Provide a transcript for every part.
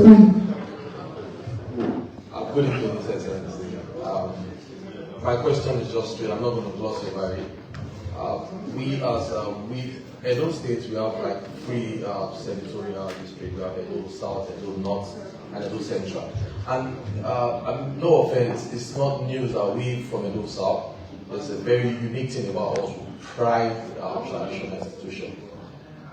Good evening, His Excellency. My question is just straight. I'm not going to gloss over it. We Edo State, we have like three senatorial districts. We have Edo South, Edo North, and Edo Central. And no offense, it's not news that we from Edo South. There's a very unique thing about us. We pride our traditional institution.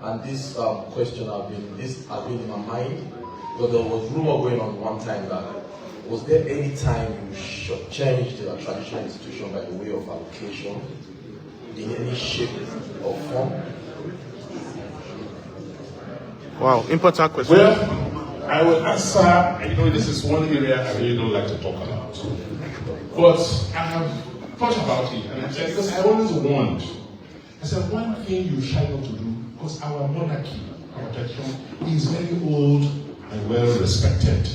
And this question has been in my mind, because there was rumor going on one time that was there any time you should change the traditional institution by the way of allocation in any shape or form? Wow, important question. Well, I will answer. This is one area I really don't like to talk about. But I have thought about it, and I said, because I always warned. I said, one thing you try not to do, because our monarchy, our tradition, is very old and well respected.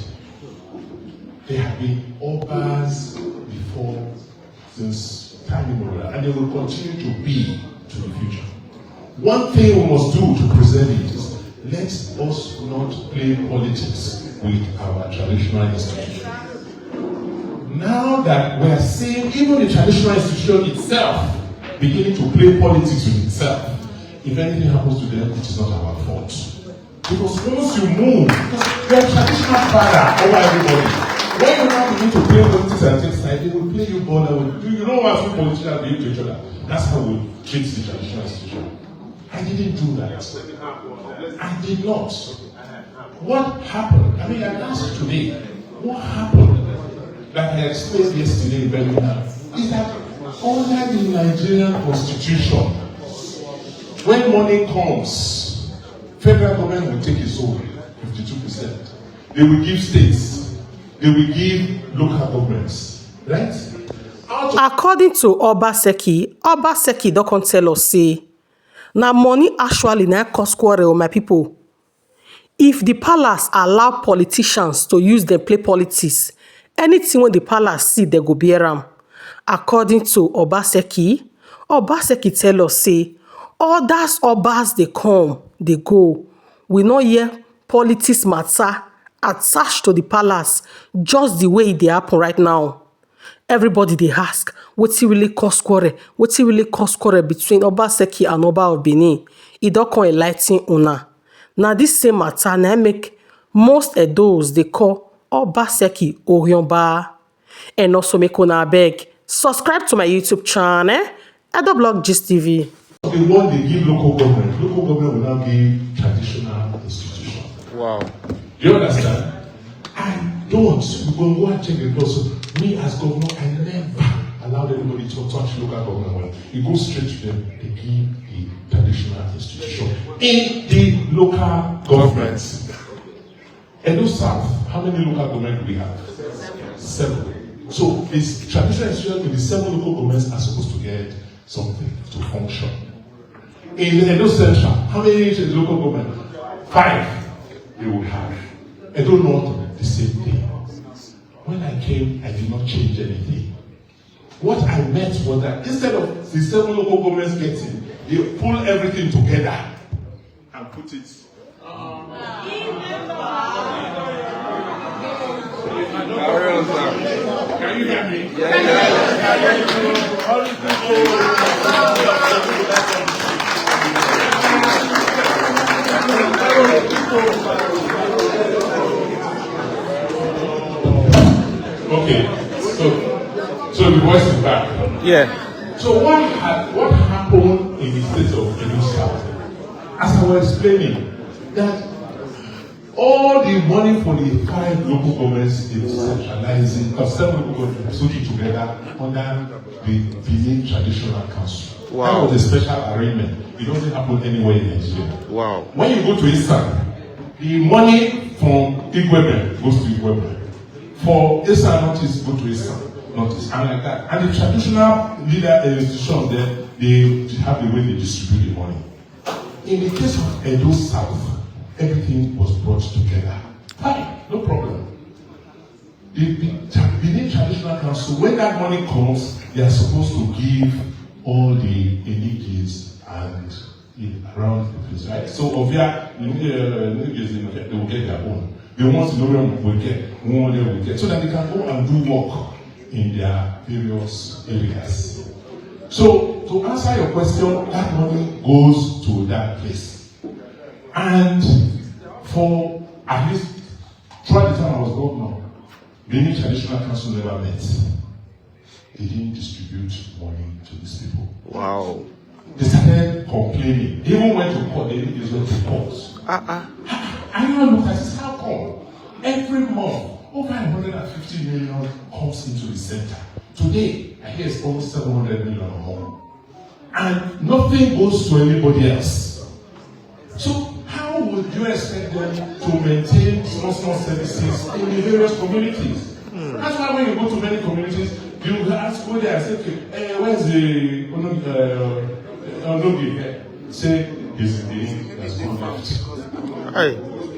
There have been Obas before since time immemorial, and they will continue to be to the future. One thing we must do to preserve it is let us not play politics with our traditional institution. Now that we are seeing even the traditional institution itself beginning to play politics with itself, if anything happens to them, it is not our fault. Because once you move, because you are traditional father over everybody. When you now begin to play politics and take side, they will play you ball and will you know what two politicians behave to each other. That's how we treat the traditional institution. I didn't do that. I did not. What happened? I asked today, what happened that I explained yesterday in Birmingham is that under the Nigerian Constitution, when money comes, federal government will take its own 52%. They will give states, they will give local governments, right? According to Obaseki don't tell us say, now money actually na cause quarrel, my people. If the palace allow politicians to use them play politics, anything when the palace see, they go bear am. According to Obaseki tell us say, others Obas they come, they go. We no hear politics matter attached to the palace just the way they happen right now. Everybody they ask, what's really cause quarrel? What's really cause quarrel between Obaseki and Oba of Benin? It don't come enlighten una. Now this same matter na make most of those they call Obaseki Orionba. And also make una beg, subscribe to my YouTube channel, Edoblog Gist TV. The one they give local government will now give traditional institution. Wow. Do you understand? We will go and check the law. So me as governor, I never allowed anybody to touch local government. You go straight to them, they give the traditional institution in the local governments. Edo South, how many local governments do we have? 7. So this traditional institution with the 7 local governments are supposed to get something to function. In the Edo Central, how many local government? 5 they would have. Edo North, the same thing. When I came, I did not change anything. What I meant was that instead of the 7 local governments getting, they pull everything together and put it. Can you hear me? Okay, so the voice is back. Yeah. So what happened in the state of Edo South? As I was explaining, that all the money for the 5 local governments is centralizing, 7 local governments put it together under the Benin Traditional Council. Wow. That was a special arrangement. It doesn't happen anywhere in Nigeria. Wow. When you go to Eastern, the money from Igwebe goes to Igwebe. For Eastern Northeast, go to Eastern Northeast, and like that. And the traditional leader institutions there, they have the way they distribute the money. In the case of Edo South, everything was brought together. Fine, no problem. The Benin Traditional Council, when that money comes, they are supposed to give all the enigies and around the place, right? So Ovia, they will get their own. The ones in Orion will get, one will get, so that they can go and do work in their various areas. So, to answer your question, that money goes to that place. And for at least throughout the time I was governor, Benin Traditional Council never met. They didn't distribute money to these people. Wow. They started complaining. They even went to court. They didn't use them to court. I now look at this. How come? Every month, over 150 million comes into the center. Today, I hear it's almost 700 million or more. And nothing goes to anybody else. So, how would you expect them to maintain small services in the various communities? That's why when you go to many communities, you ask, go there and say, okay, where's the Onogi? Say, he's in the there's one left. Hey.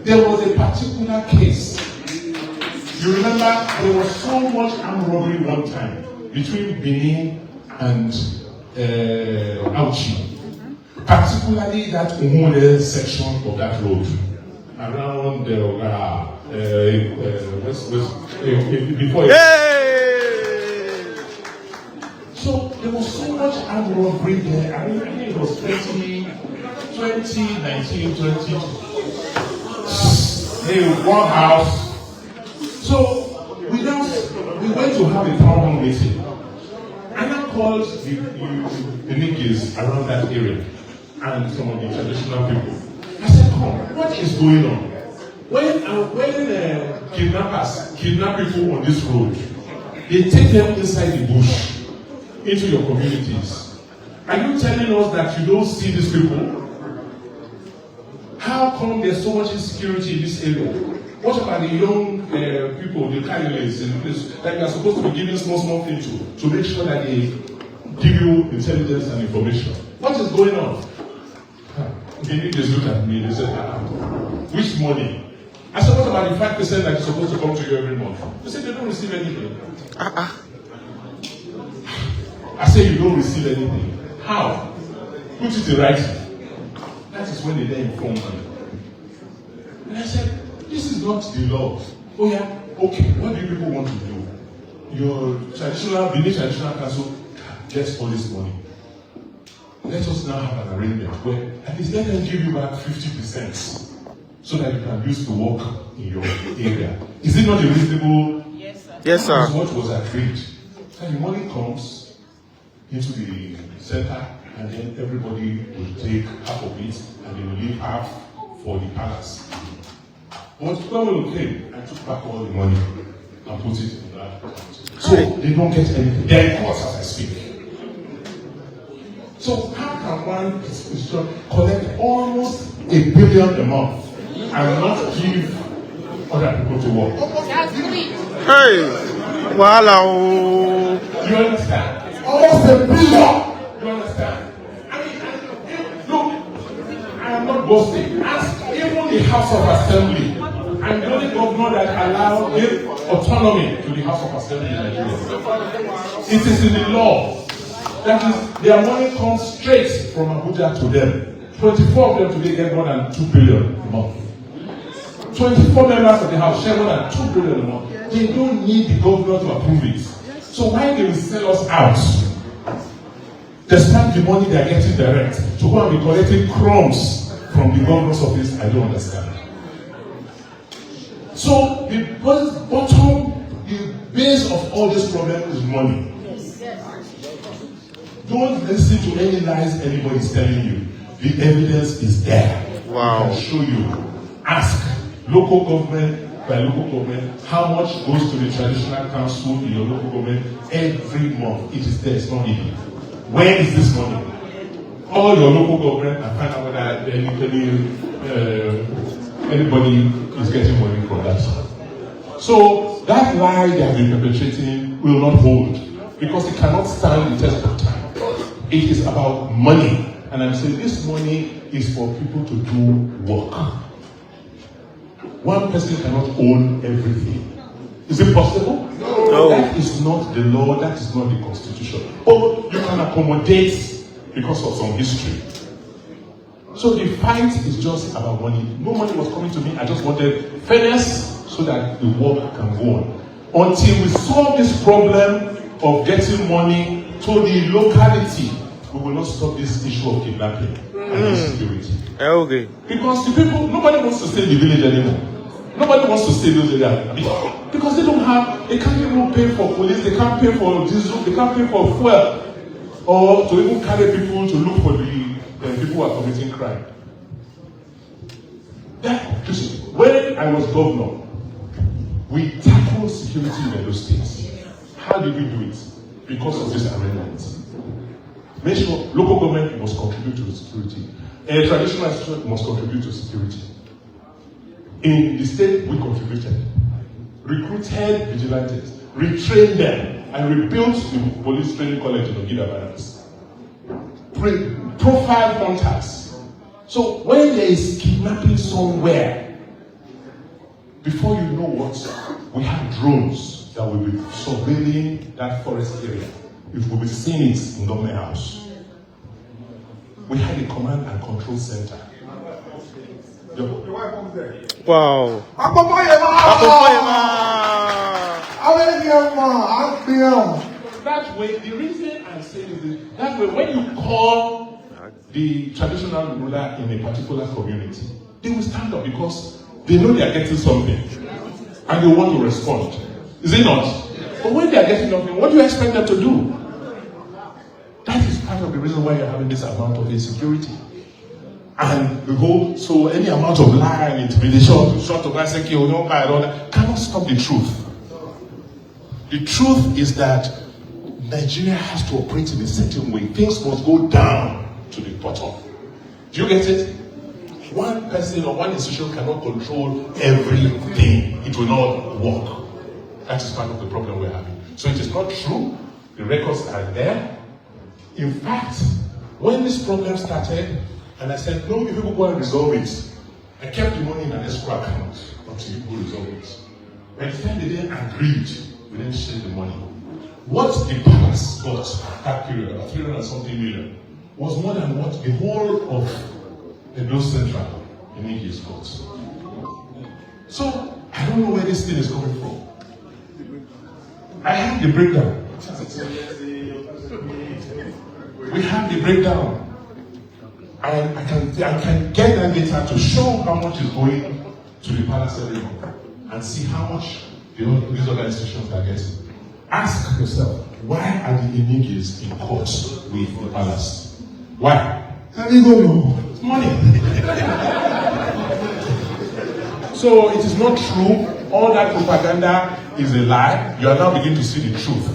There was a particular case. You remember, there was so much armed robbery one time between Benin and Auchi. Particularly that Umule section of that road. Around before So there was so much armed robbery there. I think it was 2019, 20. Hey, one house. So we went to have a town hall meeting. And I called the niggas around that area and some of the traditional people. I said, come, what is going on? When kidnappers kidnap people on this road, they take them inside the bush, into your communities. Are you telling us that you don't see these people? How come there's so much insecurity in this area? What about the young people, the candidates in the place that you are supposed to be giving small things to make sure that they give you intelligence and information? What is going on? They just look at me, they said, which money? I said, what about the 5% that is supposed to come to you every month? They said, they don't receive anything. I said, you don't receive anything. How? Put it in writing. That is when they then inform me. And I said, this is not the law. Oh yeah, okay, what do you people want to do? Your Benin Traditional Council gets all this money. Let us now have an arrangement where at least let them give you back 50% so that you can use to work in your area. Is it not a reasonable? Yes, sir. Yes, sir. That is what was agreed. And the money comes into the center, and then everybody will take half of it, and they will leave half for the palace. But government came and took back all the money and put it in that account. So they don't get anything. They are in court as I speak. So how can one institution collect almost $1 billion a month and not give other people to work? Hey, wow. You understand? Almost $1 billion. You understand? I mean, look, I am not boasting. Ask even the House of Assembly. I'm the only governor that allows autonomy to the House of Assembly in Nigeria. It is in the law. That is, their money comes straight from Abuja to them. 24 of them today get more than 2 billion a month. 24 members of the House share more than 2 billion a month. They don't need the governor to approve it. So why they will sell us out? Despite the money they are getting direct, to go and be collecting crumbs from the governor's office, I don't understand. So the base of all this problem is money. Don't listen to any lies anybody is telling you. The evidence is there. Wow. I can show you. Ask local government by local government how much goes to the traditional council in your local government every month. It is there. It's not hidden. Where is this money? Call your local government and find out whether anybody is getting money from that. So that lie they have been perpetrating will not hold because it cannot stand the test of time. It is about money. And I'm saying this money is for people to do work. One person cannot own everything. Is it possible? No. That is not the law, that is not the constitution. But you can accommodate because of some history. So the fight is just about money. No money was coming to me. I just wanted fairness so that the work can go on. Until we solve this problem of getting money to the locality, we will not stop this issue of kidnapping and insecurity. Okay. Because the people, nobody wants to stay in the village anymore. Nobody wants to stay in those areas. Because they can't even pay for police, they can't pay for diesel, they can't pay for fuel, or to even carry people to look for the people who are committing crime. When I was governor, we tackled security in those states. How did we do it? Because of this arrangement. Make sure local government must contribute to the security. A traditional institution must contribute to security. In the state, we contributed. Recruited vigilantes, retrained them, and rebuilt the police training college in Ogida Barracks. Profile hunters. So when there is kidnapping somewhere, before you know what, we have drones that will be surveilling that forest area. If we'll be seeing it in government house. We had a command and control center. Wow. That way, the reason I'm saying is that way, when you call the traditional ruler in a particular community, they will stand up because they know they are getting something and they want to respond. Is it not? But when they are getting nothing, what do you expect them to do? That is part of the reason why you're having this amount of insecurity. And so any amount of lie and intimidation, short of Obaseki or no buy all that, cannot stop the truth. The truth is that Nigeria has to operate in a certain way. Things must go down to the bottom. Do you get it? One person or one institution cannot control everything. It will not work. That is part of the problem we're having. So it is not true. The records are there. In fact, when this problem started, and I said, no, people go and resolve it. I kept the money in an escrow account until people resolve it. By the time they didn't agree, we didn't share the money. What the palace got that period, about 300 and something million, was more than what the whole of Edo Central in English got. So, I don't know where this thing is coming from. I have the breakdown. We have the breakdown. And I can get that data to show how much is going to the palace every month and see how much these other institutions are getting. Ask yourself, why are the Inigis in court with the palace? Why? How do you know? It's money. So it is not true. All that propaganda is a lie. You are now beginning to see the truth.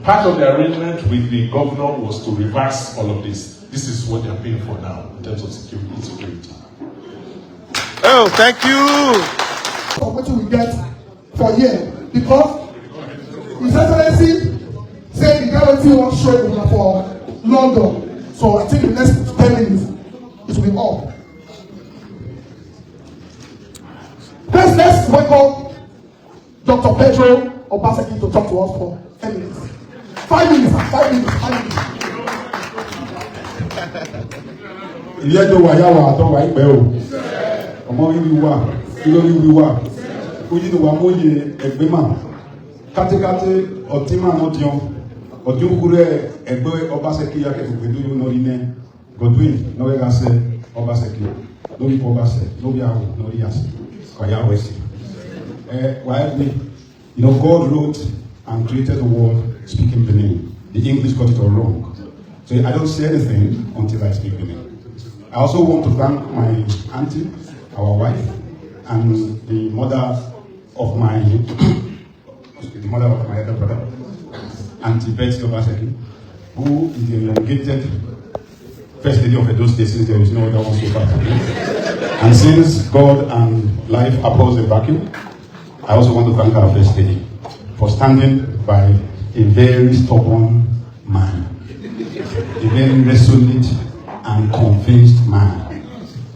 Part of the arrangement with the governor was to reverse all of this. This is what they are paying for now in terms of security. Oh, thank you. What do we get for here? Because His Excellency said the guarantee won't show it for London. So I think the next 10 minutes it will be up. Let's welcome Dr. Pedro Obaseki to talk to us for 10 minutes. 5 minutes. Ilé ẹjọ́ wa yá wa àtọ́ wa ìpẹ́ o, ọmọ wíwí wa, kíló wíwí wa, oyin wa mọ́yè ẹgbẹ́ mà, kátíkátí ọtí mà náà diọ, ọtí òkúrẹ́ ẹgbẹ́ Obaseki akẹ́kọ̀ọ́ pẹ̀lú yóò nọrí nẹ, Godwin n'oge gasẹ Obaseki, lórí Obasẹ, lórí àwọn lórí àṣẹ, wàyà wẹ̀sì. You know, God wrote and created the world speaking Benin. The English got it all wrong. So I don't say anything until I speak Benin. I also want to thank my auntie, our wife, and the mother of my elder brother, Auntie Betty Obaseki, who is the elongated first lady of Edo State since there is no other one so far. And since God and life oppose the vacuum, I also want to thank our first lady for standing by a very stubborn man, a very resolute and convinced man.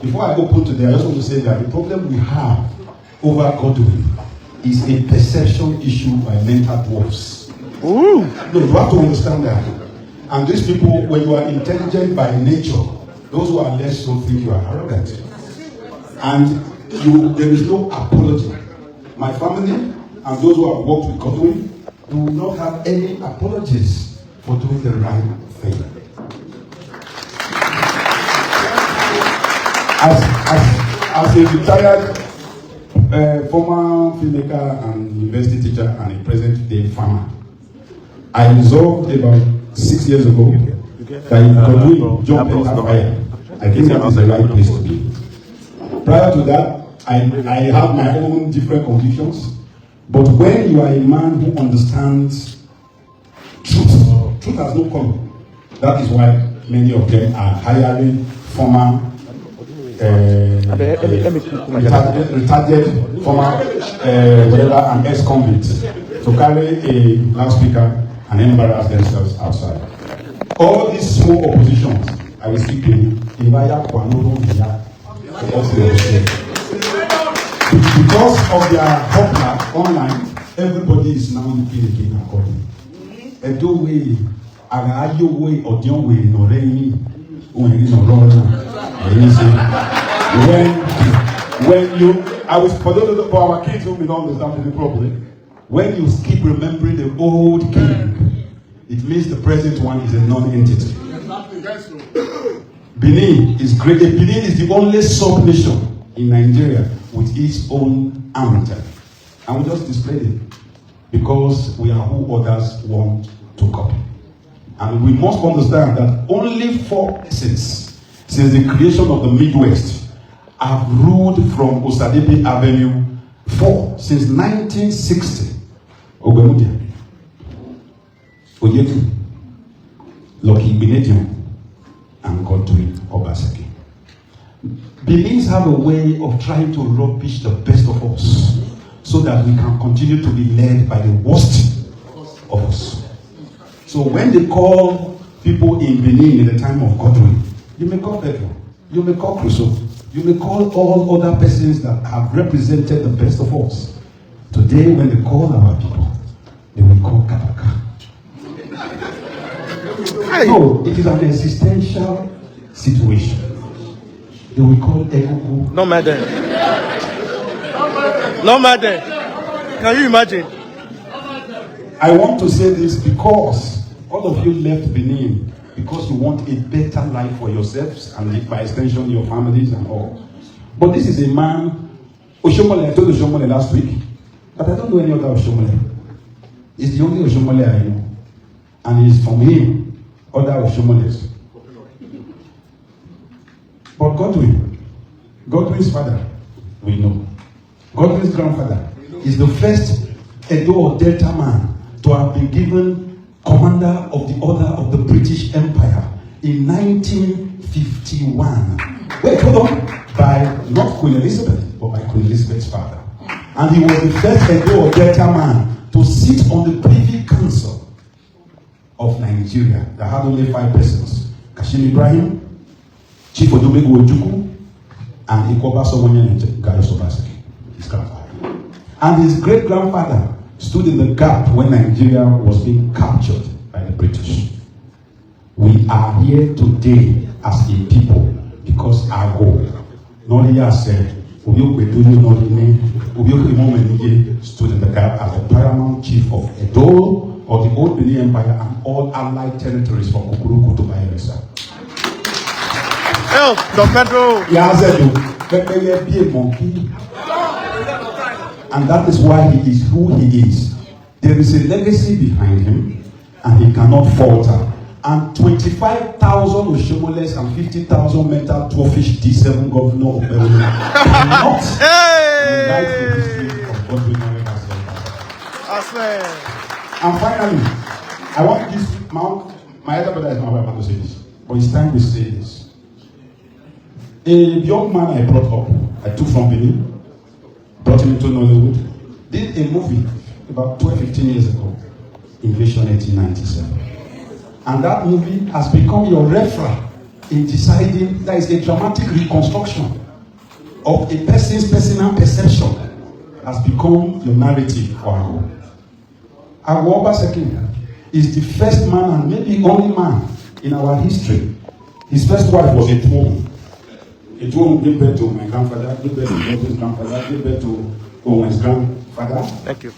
Before I open today, I just want to say that the problem we have over Godwin is a perception issue by mental dwarfs. No, you have to understand that. And these people, when you are intelligent by nature, Those who are less so think you are arrogant. And there is no apology. My family and those who have worked with Godwin do not have any apologies for doing the right thing. As a retired former filmmaker and university teacher and a present-day farmer, I resolved about 6 years ago that if Godwin jumped in that fire, I think that is the right place to be. Prior to that, I have my own different convictions, but when you are a man who understands truth has no color. That is why many of them are hiring former retarded former whatever and ex-convicts to carry a loudspeaker and embarrass themselves outside. All these small oppositions, I will speak in because of their popular online, everybody is now looking again according. Edo way, Agayo way, Odion way, no rainy, when you, I was for our kids who don't understand the problem. When you keep remembering the old king, it means the present one is a non-entity. Benin is great. Benin is the only sub-nation in Nigeria with its own army. And we just displayed it because we are who others want to copy. And we must understand that only 4 persons since the creation of the Midwest have ruled from Osadebe Avenue 4 since 1960. Ogemudia, Oyetu, Lucky Benedium, and Godwin Obaseki. Beliefs have a way of trying to rubbish the best of us so that we can continue to be led by the worst of us. So when they call people in Benin in the time of Godwin, you may call Pedro, you may call Crusoe, you may call all other persons that have represented the best of us. Today, when they call our people, they will call Kabaka. No, it is an existential situation. They will call Egugu. No matter. No matter. Can you imagine? I want to say this because all of you left Benin because you want a better life for yourselves and by extension your families and all. But this is a man, Oshomole, I told Oshomole last week, but I don't know any other Oshomole. He's the only Oshomole I know. And it's from him, other Oshomoles. But Godwin's father, we know. Godwin's grandfather is the first Edo or Delta man to have been given commander of the Order of the British Empire in 1951. Wait, hold on. By not Queen Elizabeth, but by Queen Elizabeth's father. And he was the first Edo or Delta man to sit on the Privy Council of Nigeria that had only 5 persons. Kashim Ibrahim, Chief Odumegu Ojukwu, and Ikoba Somonyan Gaius Obaseki, his grandfather. And his great-grandfather stood in the gap when Nigeria was being captured by the British. We are here today as a people because our goal, Noriya said, stood in the gap as the paramount chief of Edo, of the old Benin Empire, and all allied territories from Kukuru to Bayelsa. Oh, Don Pedro! And that is why he is who he is. There is a legacy behind him, and he cannot falter. And 25,000 Oshomoles and 50,000 mental dwarfish D7 governor of Benin cannot rewrite the history of Godwin Obaseki. And finally, I want to give my other brother is not about to say this, but it's time to say this. A young man I brought up, I took from Benin, brought him into Nollywood, did a movie about 12-15 years ago, Invasion 1897. And that movie has become your reference in deciding that is a dramatic reconstruction of a person's personal perception has become your narrative for our Obaseki is the first man and maybe only man in our history His first wife was a twin. A twin gave birth to my grandfather, gave birth to Joseph's grandfather, gave birth to Owen's grandfather. Thank you.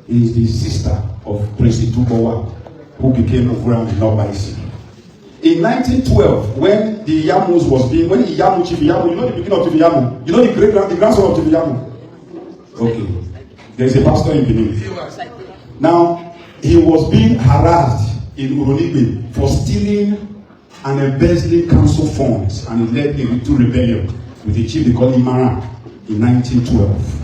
He is the sister of Prince Itubowa, who became Oguram in Obaseki. In 1912, when the Yamus was being, when Iyamu, Chief Iyamu, you know the beginning of Chief Iyamu? You know the grandson of Chief Iyamu? Okay. There's a pastor in Benin. Now, he was being harassed in Uronigbe for stealing and embezzling council funds, and he led a little rebellion with a chief they call him Mara in 1912.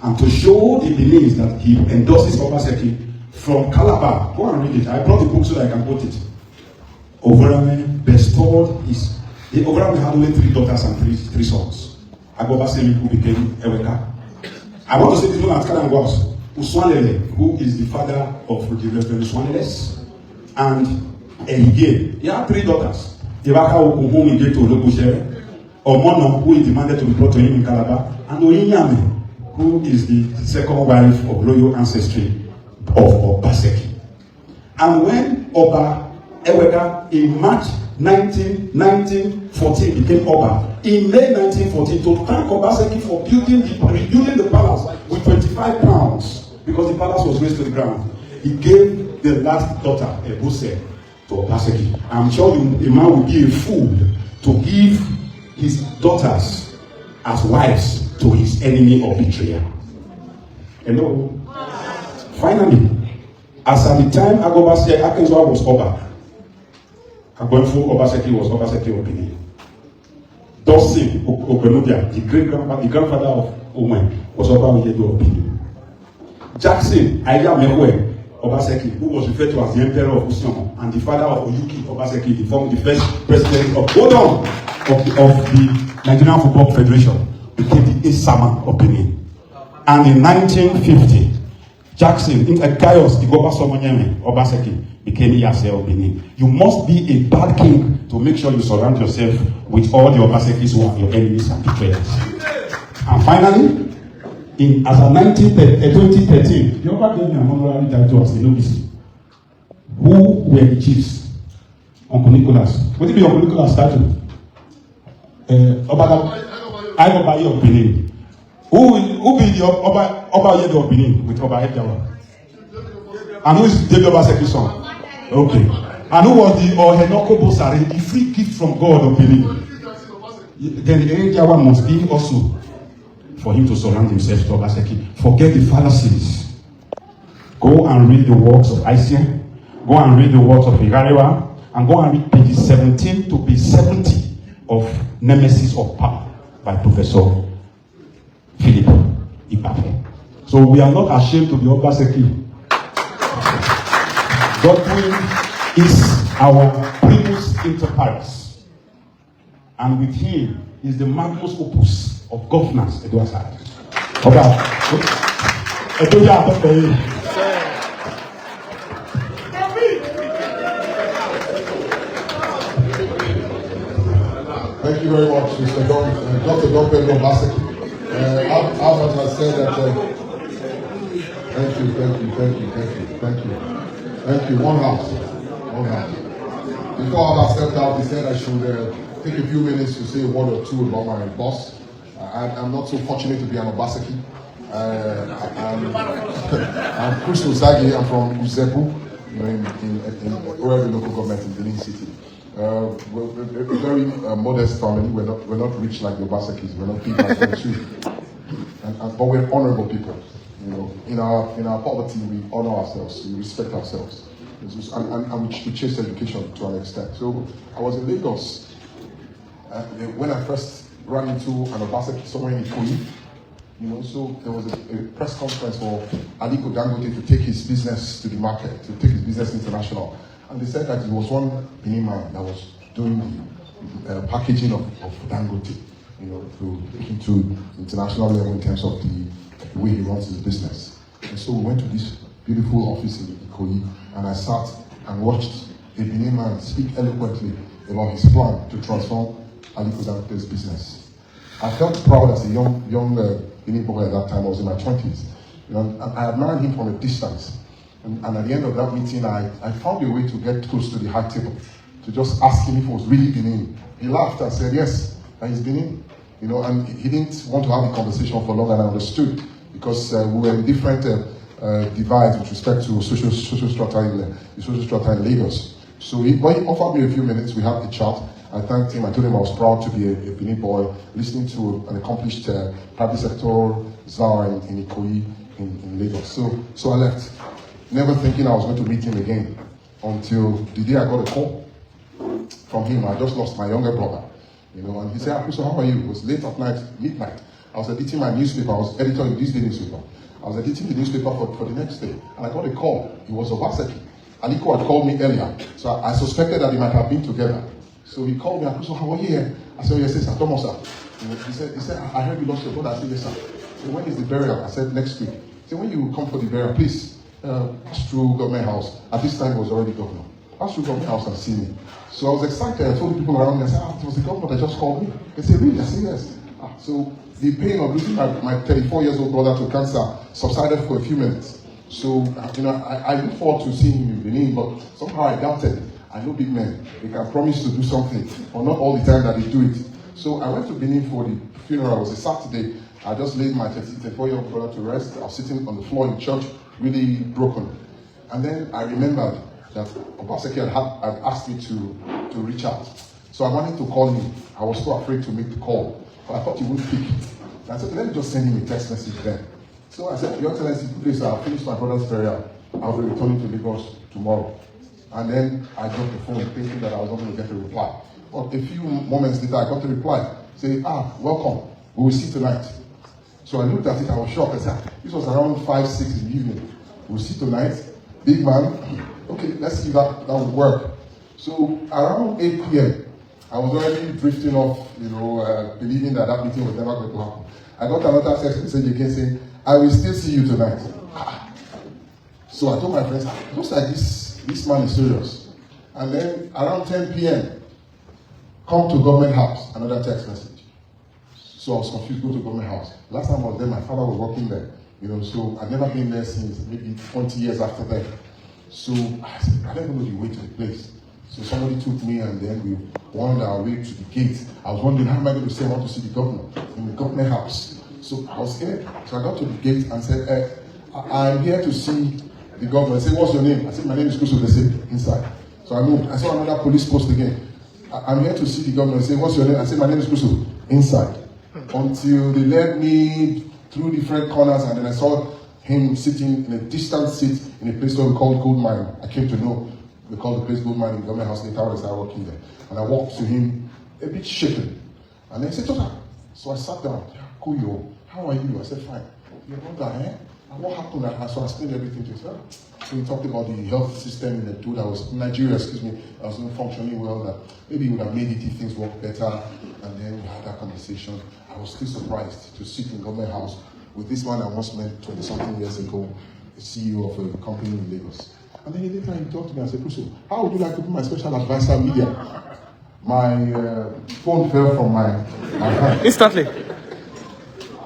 And to show the Beninese that he endorses Obaseki from Calabar, go and read it. I brought the book so that I can quote it. Overame bestowed his. Overame had only 3 daughters and three sons. Agobasemi, who became Eweka. I want to say this one at Kalangwas. Uswanele, who is the father of the Reverend Uswaneles, and Elige. He had 3 daughters. Ibaka Oku, whom he gave to Olobushere, Omono, who he demanded to be brought to him in Calabar, and Oyinyame, who is the second wife of royal ancestry of Obaseki. And when Oba Eweka in March 1914 became Oba, in May 1914, to thank Obaseki for rebuilding the palace with 25 pounds, because the palace was raised to the ground, he gave the last daughter, Ebuse, to Obaseki. I'm sure a man would be a fool to give his daughters as wives to his enemy or betrayer. Hello? Finally, as at the time Agobaseki Akinzwa was Oba, Agbenfu Obaseki was Obaseki of Benin. Dawson Ogbenudia, the grandfather of Owen, was Oba Oyedo of Benin. Jackson Ayamewe Obaseki, who was referred to as the Emperor of Usion, and the father of Oyuki Obaseki, the first president of the Nigerian Football Federation, became the Isama of Benin. And in 1950, Jackson, Gaius Igoba Somonyeme Obaseki, became Iyase of Benin. You must be a bad king to make sure you surround yourself with all the Obasekis who are your enemies and betrayers. And finally, as of 2013, the Oba gave me an honorary title as a novice. Who were the chiefs? Uncle Nicholas. What did be Uncle Nicholas' title? Ayobaye of Benin. Who be the Obaye of Benin with Oba Ejawa? And who is David Obaseki's son? Okay. And who was the Ohenoko Bosare, the free gift from God of Benin? Then Ejawa must be also for him to surround himself to Obaseki. Forget the fallacies. Go and read the works of Isaiah. Go and read the works of Igarewa. And go and read pages 17 to page 70 of Nemesis of Power by Professor Philip Ipape. So we are not ashamed to be Obaseki. Godwin is our primus inter pares. And with him is the magnus opus of governance. Thank you very much, Mr. Dr. Dr. Obaseki. Albert has said that. Thank you. One house. Before Albert stepped out, he said I should take a few minutes to say a word or two about my boss. I'm not so fortunate to be an Obaseki. I'm Chris Osagi. I'm from Uzebu, in Owerri local government in Benin City. We're a very modest family. We're not rich like the Obasekis. We're not big like them too. But we're honorable people. You know, in our poverty, we honor ourselves. We respect ourselves, and we chase education to an extent. So I was in Lagos when I first ran into an Obaseki somewhere in Ikoyi. You know, so there was a press conference for Aliko Dangote to take his business to the market, to take his business international. And they said that it was one Benin man that was doing the packaging of Dangote, you know, to take him to international level in terms of the way he runs his business. And so we went to this beautiful office in Ikoyi, and I sat and watched a Benin man speak eloquently about his plan to transform Aliko Dangote's business. I felt proud as a young Benin boy at that time. I was in my 20s. You know, I admired him from a distance. And at the end of that meeting, I found a way to get close to the high table to just ask him if he was really Benin. He laughed and said yes, and he's Benin. And he didn't want to have a conversation for long, and I understood, because we were in different divides with respect to social strata in Lagos. So when he offered me a few minutes, we had a chat. I thanked him. I told him I was proud to be a Benin boy, listening to an accomplished private sector czar in Ikoyi in Lagos. So I left, never thinking I was going to meet him again, until the day I got a call from him. I just lost my younger brother, and he said, "So how are you?" It was late at night, midnight. I was editing my newspaper. I was editor in this day newspaper. I was editing the newspaper for the next day, and I got a call. It was Obaseki. Aliko had called me earlier, so I suspected that they might have been together. So he called me, "So how are you here?" I said, "Oh, yes, sir, Thomas, sir." He said, "I heard you lost your brother." I said, "Yes, sir." So when is the burial? I said, "Next week." He said, "When you come for the burial, please pass through government house." At this time, he was already governor. Pass through government house and see me. So I was excited. I told the people around me, I said, "It was the governor that just called me." They said, "Really?" I said, "Yes." So the pain of losing my 34-year-old brother to cancer subsided for a few minutes. So I look forward to seeing him in Benin, but somehow I doubted. I know big men, they can promise to do something, but not all the time that they do it. So I went to Benin for the funeral. It was a Saturday. I just laid my 34-year-old brother to rest. I was sitting on the floor in church, really broken. And then I remembered that Obaseki had asked me to reach out. So I wanted to call him. I was so afraid to make the call, but I thought he wouldn't pick. And I said, let me just send him a text message then. So I said, "Your Excellency, please, I'll finish my brother's burial. I'll be returning to Lagos tomorrow." And then I dropped the phone thinking that I was not going to get a reply. But a few moments later, I got a reply saying, "Welcome, we will see tonight." So I looked at it, I was shocked. I said, this was around 5, 6 in the evening. "We'll see tonight, big man." Okay, let's see if that would work. So around 8 p.m., I was already drifting off, believing that meeting was never going to happen. I got another text message again saying, "I will still see you tonight." So I told my friends, looks like this man is serious. And then around 10 p.m., "Come to government house," another text message. So I was confused, go to government house. Last time I was there, my father was working there. So I'd never been there since maybe 20 years after that. So I said, I don't know the way to the place. So somebody took me, and then we wandered our way to the gate. I was wondering, how am I going to say I want to see the governor in the government house? So I was scared. So I got to the gate and said, "I'm here to see the governor." I said, "What's your name?" I said, "My name is Kusu." They said, "Inside." So I moved. I saw another police post again. "I'm here to see the governor." They said, "What's your name?" I said, "My name is Kusu." "Inside." Until they led me through different corners, and then I saw him sitting in a distant seat in a place we called Gold Mine. I came to know they called the place Gold Mine in the government house. Later I started working there. And I walked to him, a bit shaken. And then he said, "Tota." So I sat down. "Kuyo, how are you?" I said, "Fine." "Your brother, eh? And what happened?" So I explained everything to him. So we talked about the health system in the two that was Nigeria, that was not functioning well, that maybe he would have made it if things worked better. And then we had that conversation. I was still surprised to sit in government house with this man I once met 20-something years ago, the CEO of a company in Lagos. And then later he talked to me and said, "Kusu, how would you like to be my special advisor media?" My phone fell from my hand. Instantly.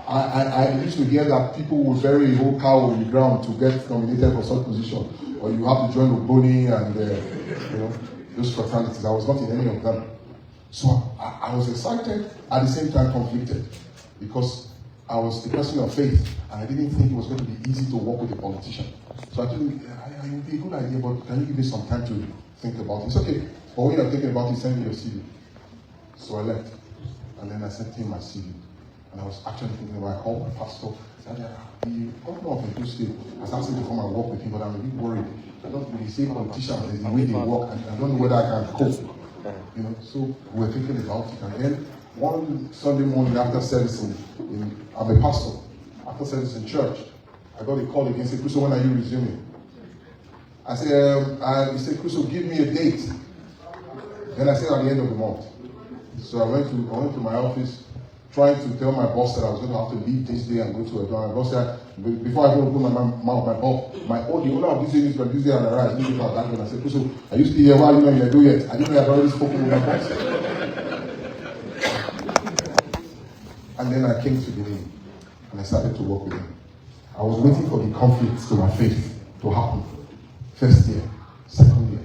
I used to hear that people would bury a whole cow on the ground to get nominated for such position, or you have to join Ogboni and those fraternities. I was not in any of them. So I was excited, at the same time conflicted, because I was a person of faith, and I didn't think it was going to be easy to work with a politician. So I told him, "It would be a good idea, but can you give me some time to think about it?" It's okay, but when you're thinking about it, send me your CV. So I left, and then I sent him my CV. And I was actually thinking about, I called my pastor. I said, "The governor of Edo State has asked me to come and work with him, but I'm a bit worried. I don't really say politicians, the way they work, and I don't know whether I can cope." So we were thinking about it. And then one Sunday morning after service, I'm a pastor. After service in church, I got a call again, said, "Kuso, when are you resuming?" I said, he said, "Kuso, give me a date." Then I said, "At the end of the month." So I went to my office, trying to tell my boss that I was going to have to leave this day and go to a job. My boss said, before I go to put my mouth, the owner of this day is going to this day and arise. I said, "Kuso, I used to hear, why you know you do yet?" I didn't know I had already spoken with my boss. And then I came to Benin, and I started to work with him. I was waiting for the conflicts to my faith to happen. First year, second year,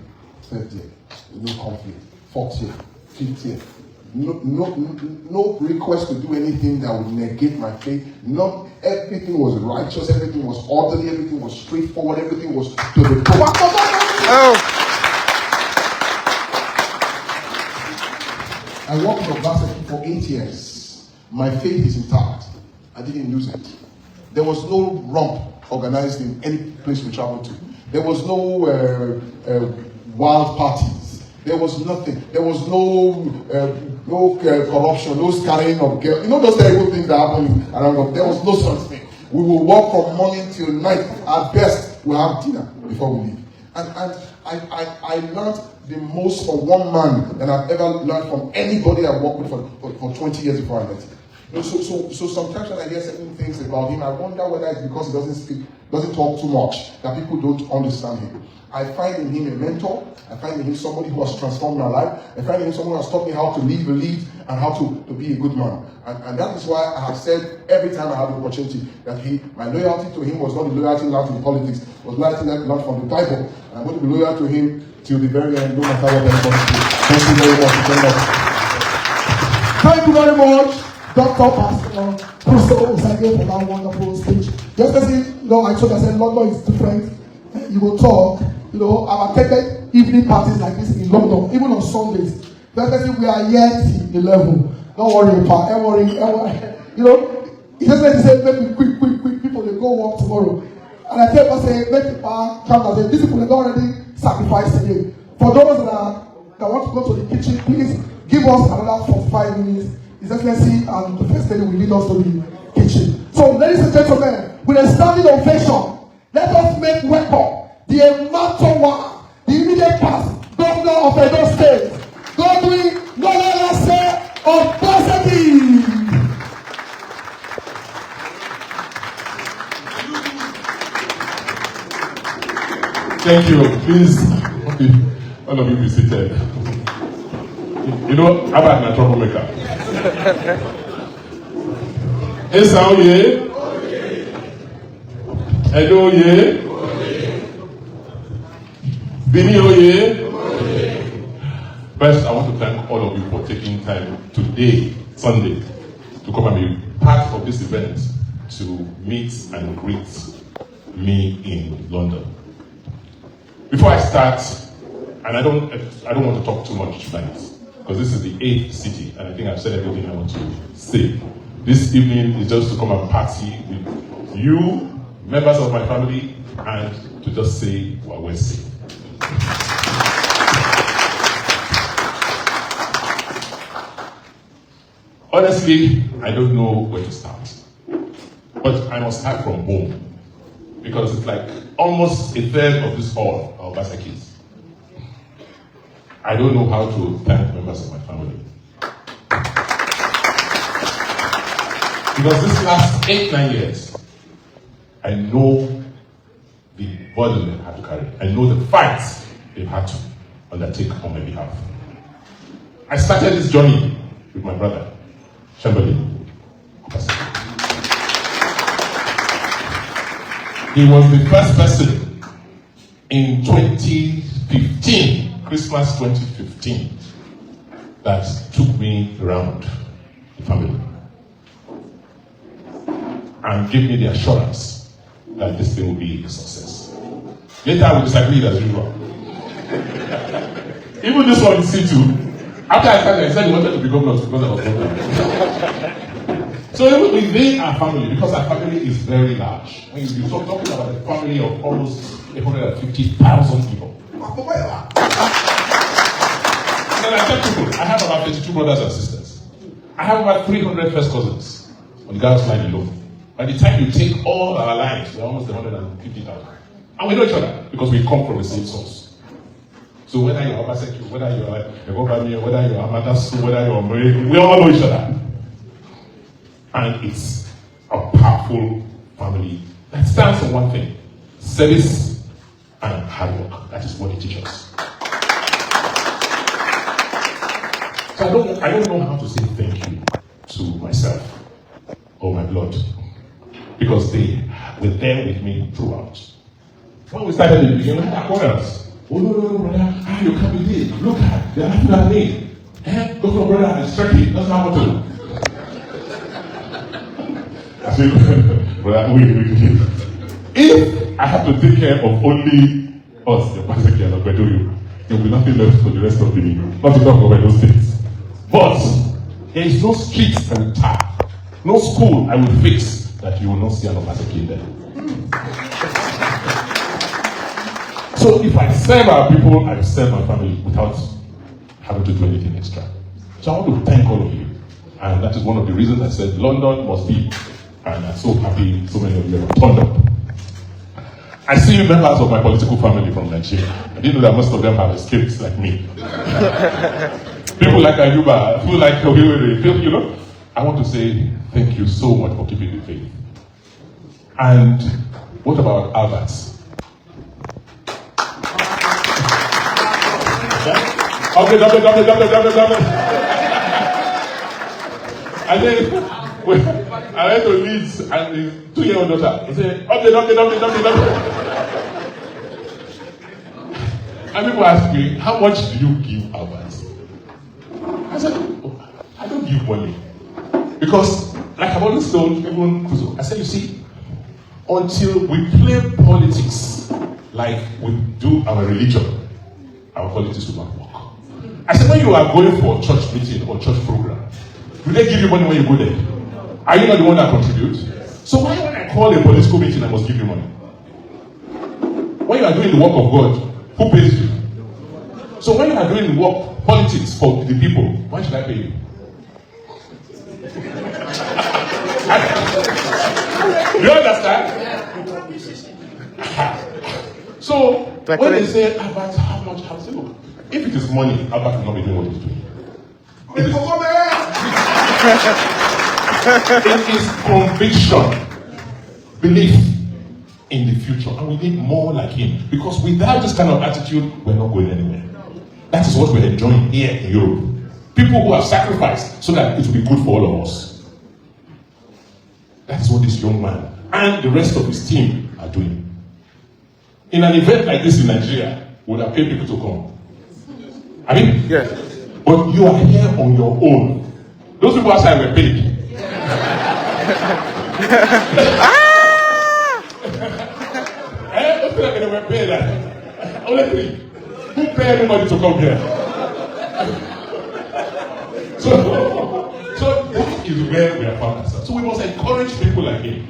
third year, no conflict, fourth year, fifth year. No request to do anything that would negate my faith. Not everything was righteous, everything was orderly, everything was straightforward, everything was to the point. I worked in Obaseki for 8 years. My faith is intact. I didn't lose it. There was no rump organized in any place we traveled to. There was no wild parties. There was nothing. There was no corruption, no scattering of girls. You know those terrible things that happen around. There was no such thing. We will work from morning till night. At best, we'll have dinner before we leave. And I learned the most from one man than I've ever learned from anybody I've worked with for 20 years before I met him. So sometimes when I hear certain things about him, I wonder whether it's because he doesn't talk too much, that people don't understand him. I find in him a mentor. I find in him somebody who has transformed my life. I find in him someone who has taught me how to live a lead and how to be a good man. And that is why I have said every time I have the opportunity that my loyalty to him was not the loyalty learned in politics, it was loyalty learned from the Bible. And I'm going to be loyal to him till the very end, no matter what anybody says. Thank you very much. Thank you very much, Dr. Pastor Obaseki, for that wonderful speech. Yesterday, I told you, I said London is different. You will talk. I've attended evening parties like this in London, even on Sundays. Yesterday, we are yet in 11. Don't worry, Pa. Don't worry. He just said, make me quick. People, they go work tomorrow. And I tell them, make the Pa come and say, these people, they don't already sacrifice today. For those that want to go to the kitchen, please give us another 45 minutes. His Excellency and the First Lady will lead us to the kitchen. So, ladies and gentlemen, with a standing ovation, let us make welcome the Ematowa, the immediate past governor of Edo State, Godwin Nolase Obaseki. Thank you. Please, all of you be seated. How about my troublemaker? Esa oye, Edo oye, Bini oye. First, I want to thank all of you for taking time today, Sunday, to come and be part of this event to meet and greet me in London. Before I start, and I don't want to talk too much tonight, because this is the 8th city, and I think I've said everything I want to say. This evening is just to come and party with you, members of my family, and to just say what we're saying. Honestly, I don't know where to start. But I must start from home, because it's like almost a third of this hall are Obasekis. I don't know how to thank members of my family. Because this last 8-9 years, I know the burden they've had to carry. I know the fights they've had to undertake on my behalf. I started this journey with my brother, Chamberlain. He was the first person in 2015, Christmas 2015, that took me around the family and gave me the assurance that this thing will be a success. Later, we disagreed as usual. Even this one, C2, after I started, I said he wanted to be governor because I was governor. So even within our family, because our family is very large, when you're talking about a family of almost 850,000 people. And I tell people, I have about 32 brothers and sisters. I have about 300 first cousins on God's line alone. By the time you take all our lines, we're almost 150,000. And we know each other because we come from the same source. So whether you're Obaseki, whether you're Egobami, whether you're Amadasu, whether you're Omori, we all know each other. And it's a powerful family that stands for one thing: service and hard work. That is what it teaches us. So I don't know how to say thank you to myself or my blood, because they were there with me throughout. When we started in the beginning, we had quarrels. Oh, no, brother. Ah, you can't believe. Look at, they're laughing at me. Eh? Go for brother, it's tricky. That's not what to do. I said, brother, wait. If I have to take care of only us, the Obaseki and Ogbedoyo, there will be nothing left for the rest of the day. Not to talk about those things. But there is no street I will tap, no school I will fix that you will not see an Obaseki in there. So if I serve our people, I serve my family without having to do anything extra. So I want to thank all of you. And that is one of the reasons I said London must be. And I'm so happy so many of you have turned up. I see members of my political family from Nigeria. I didn't know that most of them have escaped like me. People like Ayuba, people like Obiwere, you know. I want to say thank you so much for keeping the faith. And what about Albert? And then I went to Leeds and his 2-year-old daughter. He said, okay. And people ask me, how much do you give Albert? I said, oh, I don't give money. Because, like I've always told even Kuzo, I said, you see, until we play politics like we do our religion, our politics will not work. I said, when you are going for a church meeting or church program, do they give you money when you go there? Are you not the one that contributes? So why when I call a political meeting, I must give you money? When you are doing the work of God, who pays you? So when you are doing the work, politics for the people, why should I pay you? You understand? So when they say about how much, I say, look, if it is money, Albert will not be doing what he's doing. It is conviction, belief in the future, and we need more like him. Because without this kind of attitude, we're not going anywhere. That is what we're enjoying here in Europe. People who have sacrificed so that it will be good for all of us. That is what this young man and the rest of his team are doing. In an event like this in Nigeria, we would have paid people to come. I mean, yes. But you are here on your own. Those people outside were paid. Those people were paid. Only three. Who paid anybody to come here? So that is where we are found ourselves. So we must encourage people like him.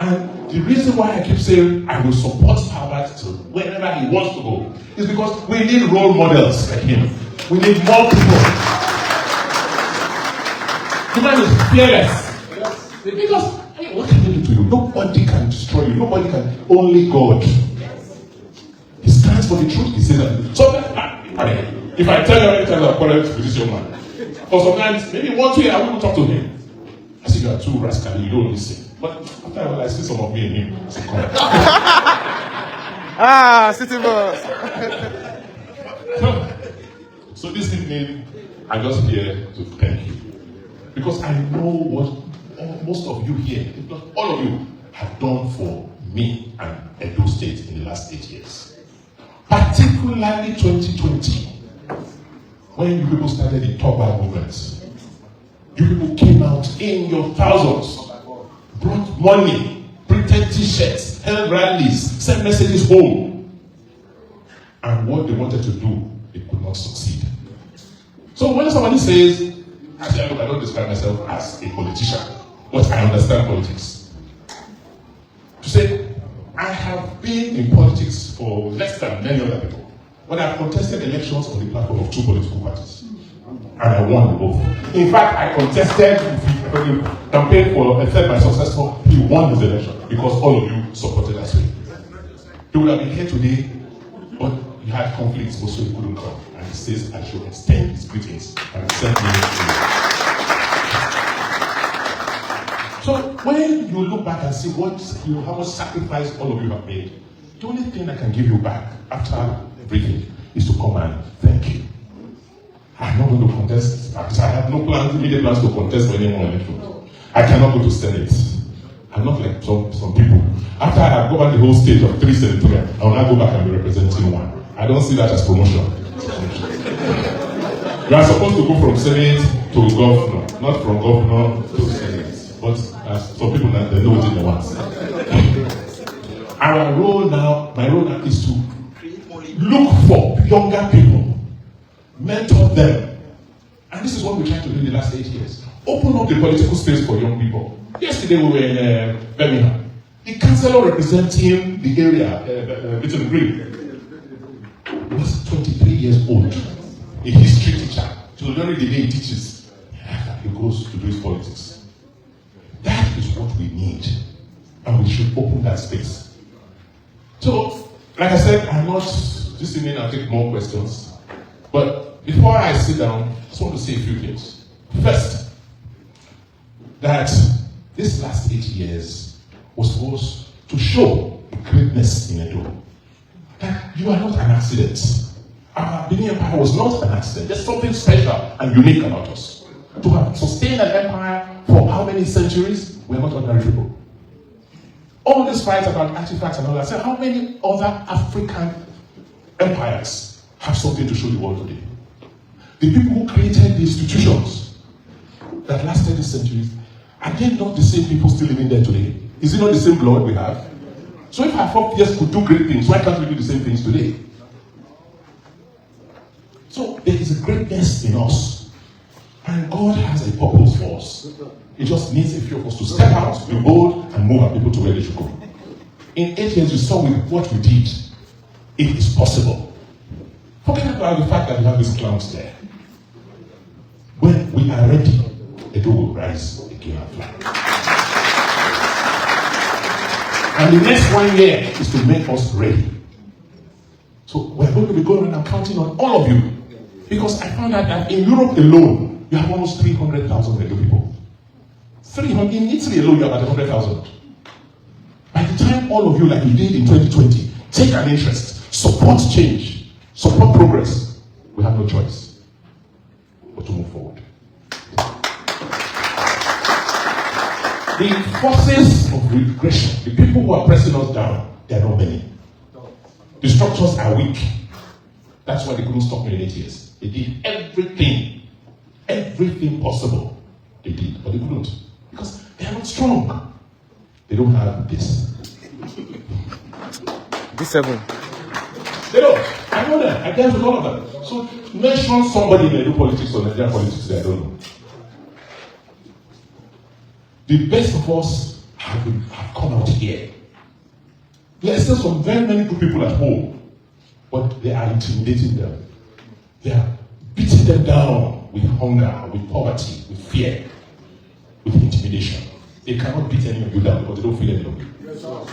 And the reason why I keep saying I will support Albert to wherever he wants to go is because we need role models like him. We need more people. The man is fearless. Because what can they do to you? Nobody can destroy you. Nobody can. Only God. He stands for the truth. He says that. So if I tell you anything about Quarrel with this young man, or sometimes maybe 1 year I will talk to him. I say you are too rascal. You don't listen. But after a while I see some of me in him. I say, come on. City boss. So this evening, I'm just here to thank you. Because I know what most of you here, if not all of you, have done for me and Edo State in the last 8 years. Particularly 2020, when you people started the Toba movement. You people came out in your thousands, brought money, printed t-shirts, held rallies, sent messages home. And what they wanted to do, they could not succeed. So when somebody says, actually, look, I don't describe myself as a politician, but I understand politics. To say, I have been in politics for less than many other people. When I've contested elections on the platform of 2 political parties. And I won both. In fact, I contested the campaign for a third by successful. He won his election because all of you supported us. He would have been here today, but he had conflicts, so he couldn't come. And he says I should extend his greetings and send me to. So when you look back and see how much sacrifice all of you have made, the only thing I can give you back after everything is to come and thank you. I'm not going to contest, because I have no plans, immediate plans to contest for any more elections. I cannot go to Senate. I'm not like some people. After I have covered the whole stage of 3 senatorial, I will now go back and be representing 1. I don't see that as promotion. You are supposed to go from Senate to governor, not from governor to Senate. But some people now, they know what they want. Our role now, my role now is to look for younger people, mentor them. And this is what we tried to do in the last 8 years. Open up the political space for young people. Yesterday we were in Birmingham. The councillor representing the area, Little Green, was 23 years old. A history teacher. So during the day he teaches, he goes to do his politics. That is what we need. And we should open that space. So, like I said, I'm not this evening. I'll take more questions. But before I sit down, I just want to say a few things. First, that this last 8 years was supposed to show the greatness in Edo. That you are not an accident. Our Benin Empire was not an accident. There's something special and unique about us. To have sustained an empire for how many centuries? We're not ordinary people. All this fight about artifacts and all that, so how many other African empires have something to show the world today? The people who created the institutions that lasted these centuries, are they not the same people still living there today? Is it not the same blood we have? So if our forefathers could do great things, why can't we do the same things today? So there is a greatness in us. And God has a purpose for us. It just needs a few of us to step out, be bold, and move our people to where they should go. In 8 years, you saw with what we did. It is possible. Forget about the fact that we have these clowns there. When we are ready, Edo will rise again and fly. And the next 1 year is to make us ready. So we're going to be going around and counting on all of you. Because I found out that in Europe alone, you have almost 300,000 Edo people. 300 in Italy alone, you have about 100,000. By the time all of you, like you did in 2020, take an interest, support change, support progress, we have no choice but to move forward. The forces of regression, the people who are pressing us down, they are not many. The structures are weak. That's why they couldn't stop me in 8 years. They did everything possible. They did, but they couldn't. Because they are not strong. They don't have this. D7. They don't. I know them. I dealt with all of them. So mention somebody in Edo politics or Nigerian politics that I don't know. The best of us have come out here. There are still some very many good people at home, but they are intimidating them. They are beating them down with hunger, with poverty, with fear, with intimidation. They cannot beat any of you down because they don't feel any of you. So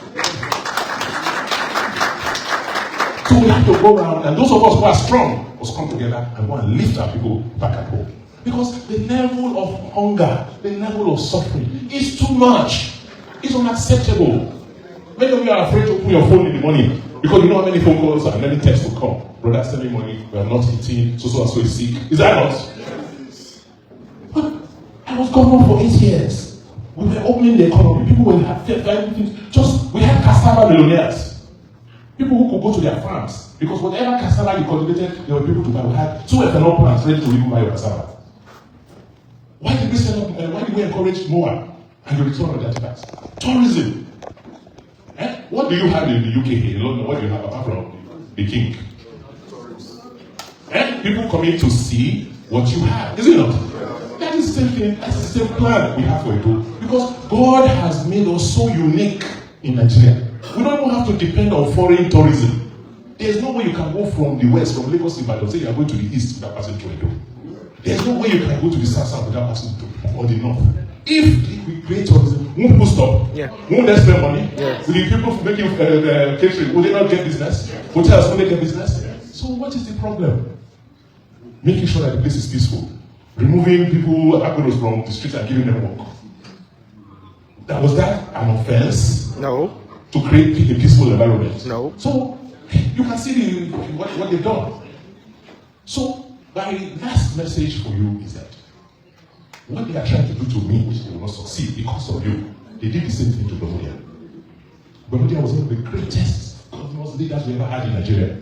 we have to go around, and those of us who are strong must come together and want to lift our people back at home. Because the level of hunger, the level of suffering is too much. It's unacceptable. Many of you are afraid to put your phone in the morning because you know how many phone calls and many texts will come. Brother, send me money, we are not eating, so and so is sick. Is that not? But I was governor for 8 years. We were opening the economy. People were having everything. We had cassava millionaires. People who could go to their farms. Because whatever cassava you cultivated, there were people to buy. We had 2 ethanol plants ready to even buy your cassava. Why did we encourage more and the return on that tax? Tourism. What do you have in the UK here in London? What do you have apart from the king? People coming to see what you have, is it not? That is the same thing. That's the same plan we have for Edo. Because God has made us so unique in Nigeria. We don't even have to depend on foreign tourism. There's no way you can go from the west, from Lagos to Ibadan, say you are going to the east without passing through Edo. There's no way you can go to the south without passing through or the north. If we create tourism, won't people stop? Yeah. Won't they spend money? Yes. Will the people making catering, will they not get business? Hotels, will they get business? So what is the problem? Making sure that the place is peaceful. Removing people, Agoros from the streets and giving them work. Was that an offense? No. To create a peaceful environment? No. So you can see what they've done. So my last message for you is that what they are trying to do to me, which they will not succeed because of you, they did the same thing to Bermudia. Bermudia was one of the greatest governors leaders we ever had in Nigeria.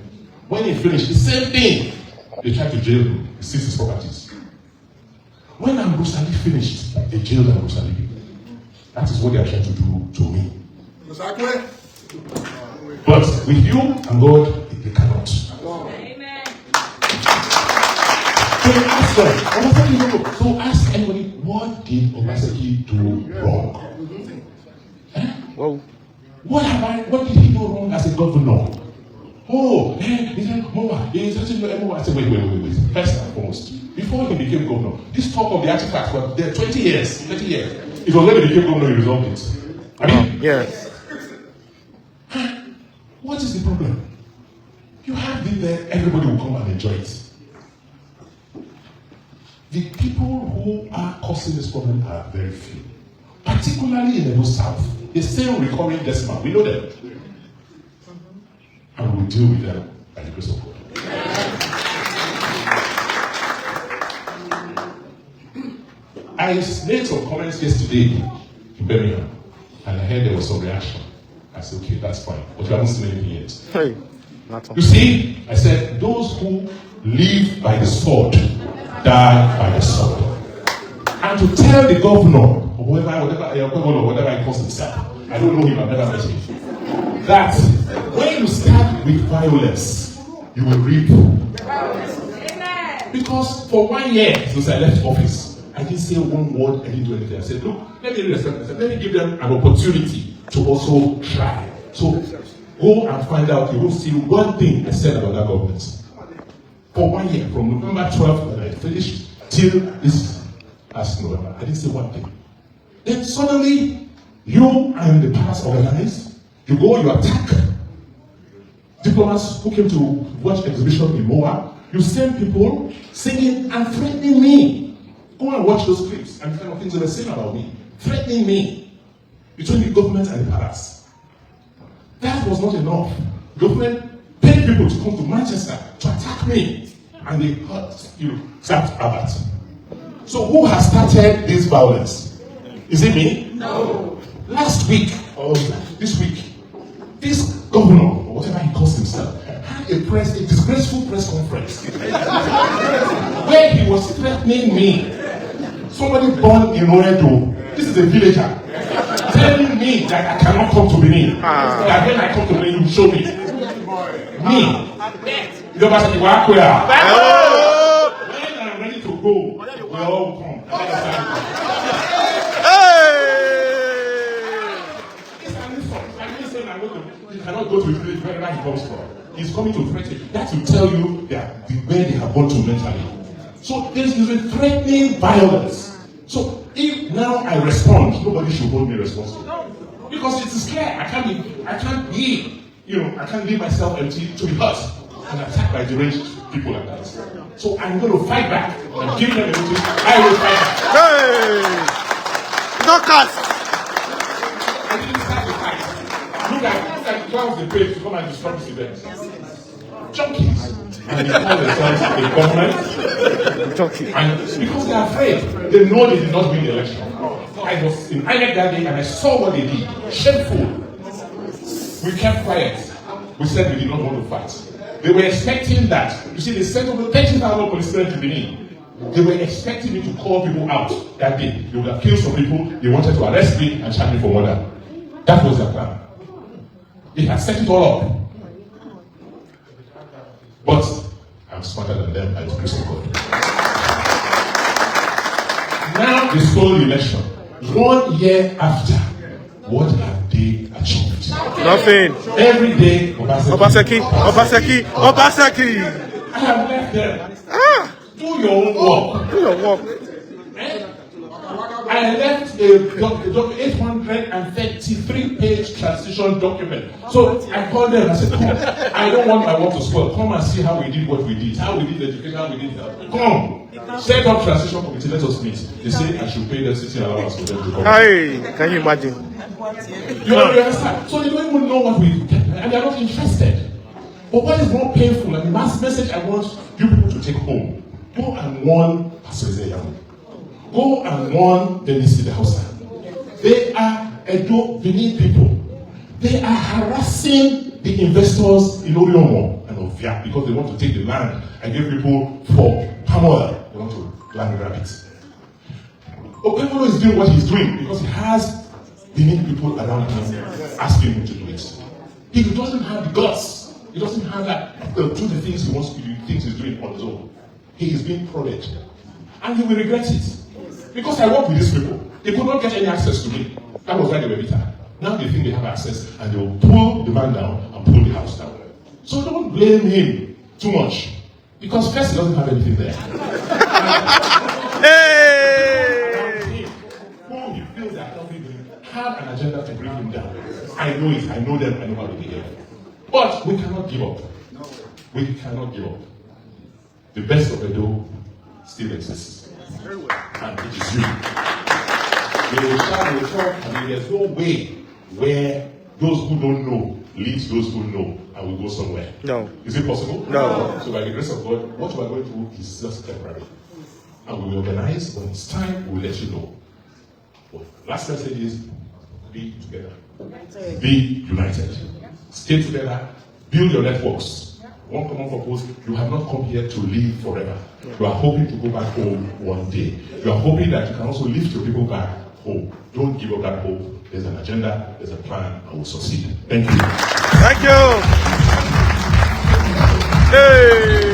When he finished, the same thing. They tried to jail him, seize his properties. When Ambrosali finished, they jailed Ambrosali. That is what they are trying to do to me. But with you and God, they cannot. Amen. So ask them, so ask anybody, what did Obaseki do wrong? Whoa. What did he do wrong as a governor? Oh, he said, Moa. I said, wait. First and foremost, before he became governor, this talk of the artifact was there 20 years, 30 years. It was when he became governor, he resolved it. I mean, Yes. What is the problem? You have it there, everybody will come and enjoy it. The people who are causing this problem are very few, particularly in the North South. They still recurring decimal. We know them. And we will deal with them by the grace of God. I made some comments yesterday in Birmingham, and I heard there was some reaction. I said, okay, that's fine, but you haven't seen anything yet. Hey. You see, I said, those who live by the sword die by the sword. And to tell the governor, or whatever he calls himself, I don't know him, I've never met him, that when you start with violence, you will reap. Because for 1 year since I left office, I didn't say one word, I didn't do anything. I said, look, let me give them an opportunity to also try. So go and find out, you will see one thing I said about that government. For 1 year, from November 12th when I finished till this last November, I didn't say one thing. Then suddenly, you and the past organized, you go, you attack diplomats who came to watch exhibition in Moa. You send people singing and threatening me. Go and watch those clips and the kind of things they were saying about me. Threatening me between the government and the palace. That was not enough. Government paid people to come to Manchester to attack me. And they sacked Albert. So who has started this violence? Is it me? No. Last week, or this week, this governor, or whatever he calls himself, had a disgraceful press conference where he was threatening me. Somebody born in Oredo, this is a villager, telling me that I cannot come to Benin. That when I come to Benin, you show me. Me. When I'm ready to go, we all come. He cannot go to his village wherever he comes from. He's coming to threaten. That will tell you that where they have gone to mentally. So there's a threatening violence. So if now I respond, nobody should hold me responsible. Because it is clear, I can't leave myself empty to be hurt and attacked by deranged people like that. So I'm going to fight back and give them a notice. I will fight back. Hey! Don't cast! I didn't start the fight. Look at the clouds they paid to come and disrupt this event. Junkies. And they call themselves a government. And because they are afraid, they know they did not win the election. I was in INEC that day and I saw what they did. Shameful. We kept quiet. We said we did not want to fight. They were expecting that. You see, they sent over 30,000 policemen to Benin. They were expecting me to call people out that day. They would have killed some people. They wanted to arrest me and charge me for murder. That was their plan. They had set it all up. But I'm smarter than them by the grace of God. Now they stole the election. 1 year after, what have they achieved? Nothing. Every day, Obaseki. Obaseki. I have left them. Do your own work. Do your work. I left a 833-page transition document. So I called them and I said, come, I don't want my work to spoil. Come and see how we did what we did. How we did education, how we did health. Come. Set up transition committee, let us meet. They say I should pay them 60 allowance for them to come. Hey, can you imagine? You understand? So they don't even know what we did, and they are not interested. But what is more painful, and the last message I want you people to take home, go and warn Pastor Ezeyamu. Go and warn the Nisi Hausa. They are Benin people. They are harassing the investors in Oriomo and of Ovia because they want to take the land and give people for palm oil. They want to land grab it. Okefolo is doing what he's doing because he has many people around him asking him to do it. He doesn't have the guts. He doesn't have that to do the things he wants to do, things he's doing on his own. He is being prodded. And he will regret it. Because I work with these people. They could not get any access to me. That was why they were bitter. Now they think they have access and they will pull the man down and pull the house down. So don't blame him too much. Because first he doesn't have anything there. Hey! Who he feels they are helping him have an agenda to bring him down. I know it, I know them, I know how they behave. But we cannot give up. We cannot give up. The best of Edo still exists. And it is you. They will talk, I mean, there's no way where those who don't know leads those who know and will go somewhere. No. Is it possible? No. So by the grace of God, what we are going through is just temporary. And we will organize. When it's time, we'll let you know. But last message is be together. Be united. Stay together. Build your networks. One common purpose, you have not come here to live forever. You are hoping to go back home one day. You are hoping that you can also lift your people back home. Don't give up that hope. There's an agenda, there's a plan, and we'll succeed. Thank you. Thank you. Hey!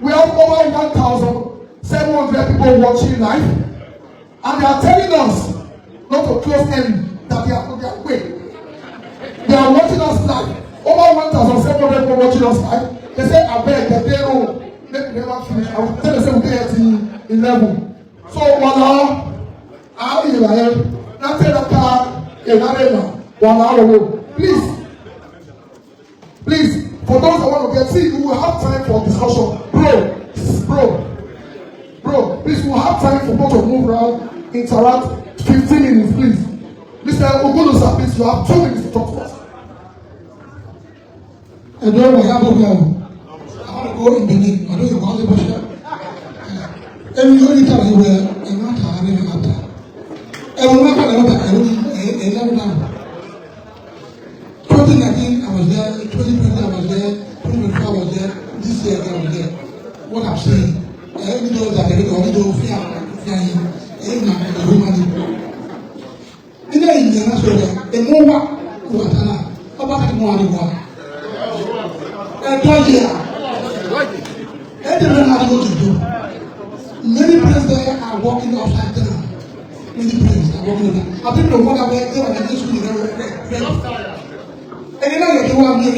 We have over 1,700 people watching live, and they are telling us not to close early, that they are wait. They are watching us live. Over 1,700 people watching us live. They say, I beg that they know. Let me never finish. I will tell them say we dey at 11. So voila, how you like? Now tell the car, please, for those that want to get, see, we will have time for discussion. Bro, please, we will have time for both to move around, interact. 15 minutes, please. Mr. Ogunusa, please, you have 2 minutes to talk to us. And then we have a I want to go in Benin. I don't know how to push it. And you only tell you where and not having a matter. And we're not going to have a 2019, I was there. 2020, I was there. 2024, I was there. This year, I was there. What I'm saying, every day that I only do fear, every night I do money. In the Indian, the more who are done, about the more than one. And 20 years. They don't know what to do. Many places there are walking upside down. Many places are walking upside down. I think the one that went there and this week and then you want me to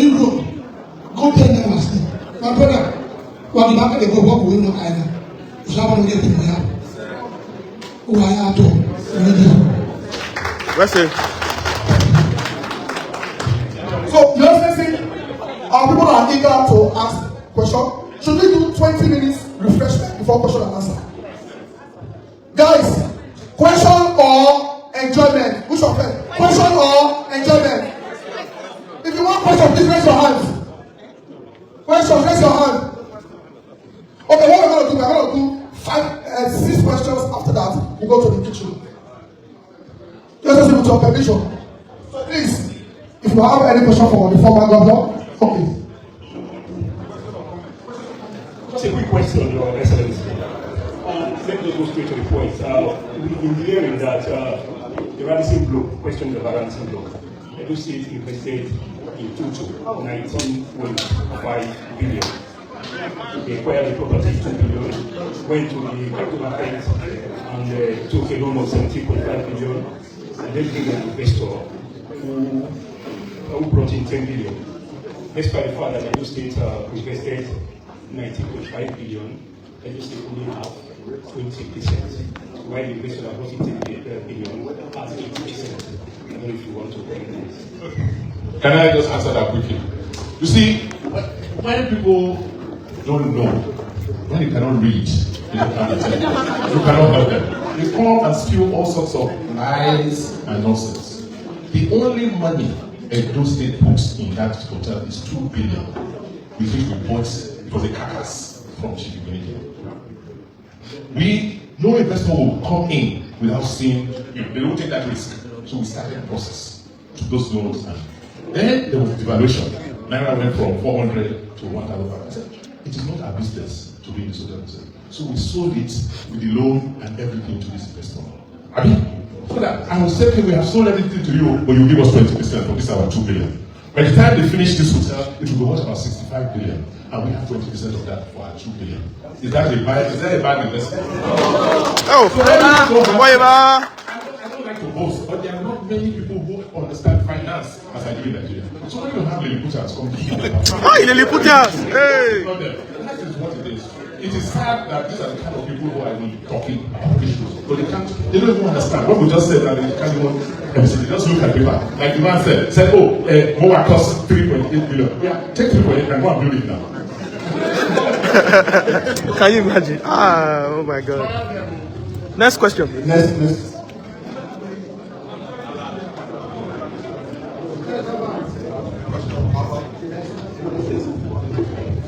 go tell them I sleep. My brother, what the market they go walk with no either. So I want to get people here. Who I are to That's it. So you understand? Our people are eager to ask questions. Should we do 20 minutes refreshment before question and answer? Guys, question or enjoyment? Which one first? Question or enjoyment? If you want question, please raise your hand. Question, raise your hand. Okay, what we're going to do, 6 questions. After that, we go to the kitchen. Just with your permission. So please, if you have any question for the former governor, okay. Just a quick question, Your Excellency. Let me go straight to the point. We've been hearing that the Radisson Block, question of the Radisson Block, Edo State invested in total 19.5 billion. They acquired the property 2 billion, went to the capital market and took a loan of 17.5 billion, and then bring an investor who brought in 10 billion. Despite the fact that Edo State invested 19.5 billion, Edo State only have 20%, while the investor that brought in 10 billion has 80%. I don't know if you want to comment on this. Can I just answer that quickly? You see, when people don't know, when you cannot read, you cannot help them. They come and spew all sorts of lies and nonsense. The only money Edo State puts in that hotel is 2 billion. We think we bought it was a carcass from Chief Igbinike. No investor will come in without seeing, they don't take that risk. So we started the process to those loans. And then there was devaluation. Naira went from 400 to 1,000. I said, it is not our business to be in this hotel. So we sold it with the loan and everything to this investor. I mean, so that I will say, okay, we have sold everything to you, but you give us 20% for this our 2 billion. By the time they finish this hotel, it will be worth about 65 billion, and we have 20% of that for our 2 billion. Is that a bad investment? Oh, I don't like to boast, but there are not many people who understand finance as I do in Nigeria. So when you have Lilliputians come to you, Lilliputians! Hey! That is what it is. It is sad that these are the kind of people who are even talking about issues, but they don't even understand. What we just said that they can't even, they just look at paper. Like the man said, MOA costs 3.8 billion. Yeah, take 3.8 and go and build it now. Can you imagine? Oh my God. Next question. Next.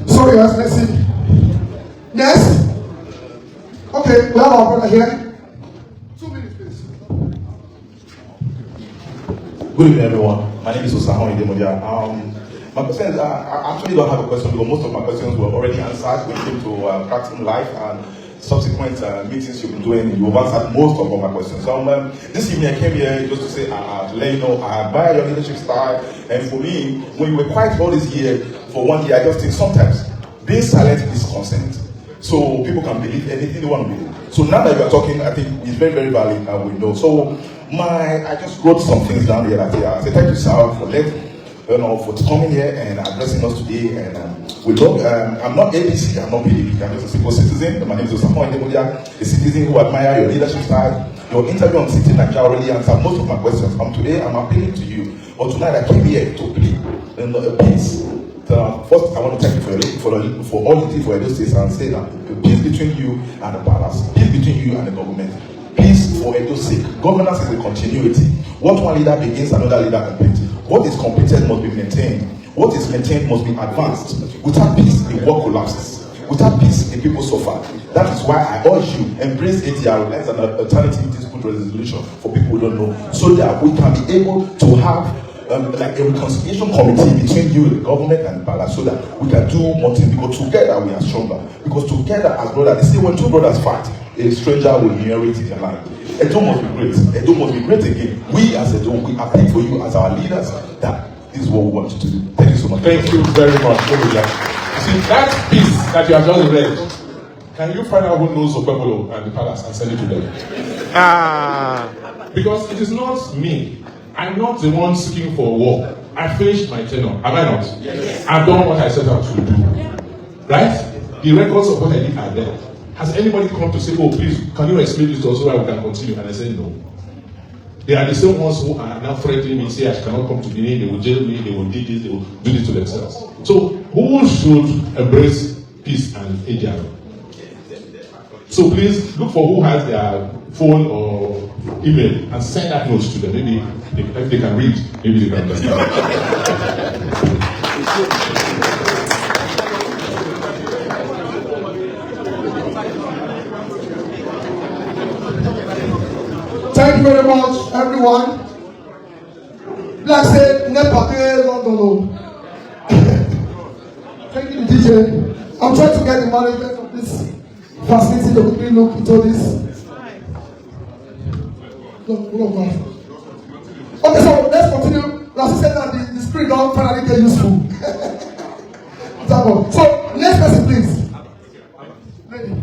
Sorry, let's see. Yes? Okay, we have our brother here. 2 minutes, please. Good evening, everyone. My name is Osahon Idemodia. My question is, I actually don't have a question because most of my questions were already answered when it came to practicing life and subsequent meetings you've been doing. You've answered most of all my questions. So this evening I came here just to say, to let you know, I admire your leadership style. And for me, when you were quiet all this year, for 1 year, I just think sometimes being silent is consent. So people can believe anything they want to believe. So now that you are talking, I think it's very, very valid and we know. So I just wrote some things down here. I say thank you, sir, for coming here and addressing us today. And we love. I'm not ABC, I'm not PDP. I'm just a simple citizen. My name is Osahon Idemodia, a citizen who admire your leadership style. Your interview on City Nigeria already answered most of my questions. Today I'm appealing to you, but tonight I came here to plead a peace. First, I want to thank you for all you did for Edo State and say that peace between you and the palace, peace between you and the government, peace for Edo's sake. Governance is a continuity. What one leader begins, another leader completes. What is completed must be maintained. What is maintained must be advanced. Without peace, the work collapses. Without peace, the people suffer. That is why I urge you, embrace ATR as an alternative dispute resolution for people who don't know, so that we can be able to have like a reconciliation committee between you, the government, and the palace, so that we can do more things, because together we are stronger. Because together as brothers, they say when two brothers fight, a stranger will inherit their land. Edo must be great. Edo must be great again. We as Edo, we appeal for you as our leaders that this is what we want you to do. Thank you so much. Thank you very much. See, that piece that you have just read, can you find out who knows Obebolo and the palace and send it to them? Because it is not me. I'm not the one seeking for war. I finished my tenure. Am I not? Yes. I've done what I set out to do. Right? The records of what I did are there. Has anybody come to say, oh, please, can you explain this to us so that we can continue? And I said, no. They are the same ones who are now threatening me, say I cannot come to Benin, they will jail me, they will do this, they will do this to themselves. So, who should embrace peace and ADR? So please, look for who has their phone or email and send that note to them. Maybe if they can read, maybe they can understand. Thank you very much, everyone. Like I said, Nepal, London. Thank you, DJ. I'm trying to get the management of this facility to quickly look into this. Okay, so let's continue. As I said that the spirit don't finally get useful. So, next person, please. Lady.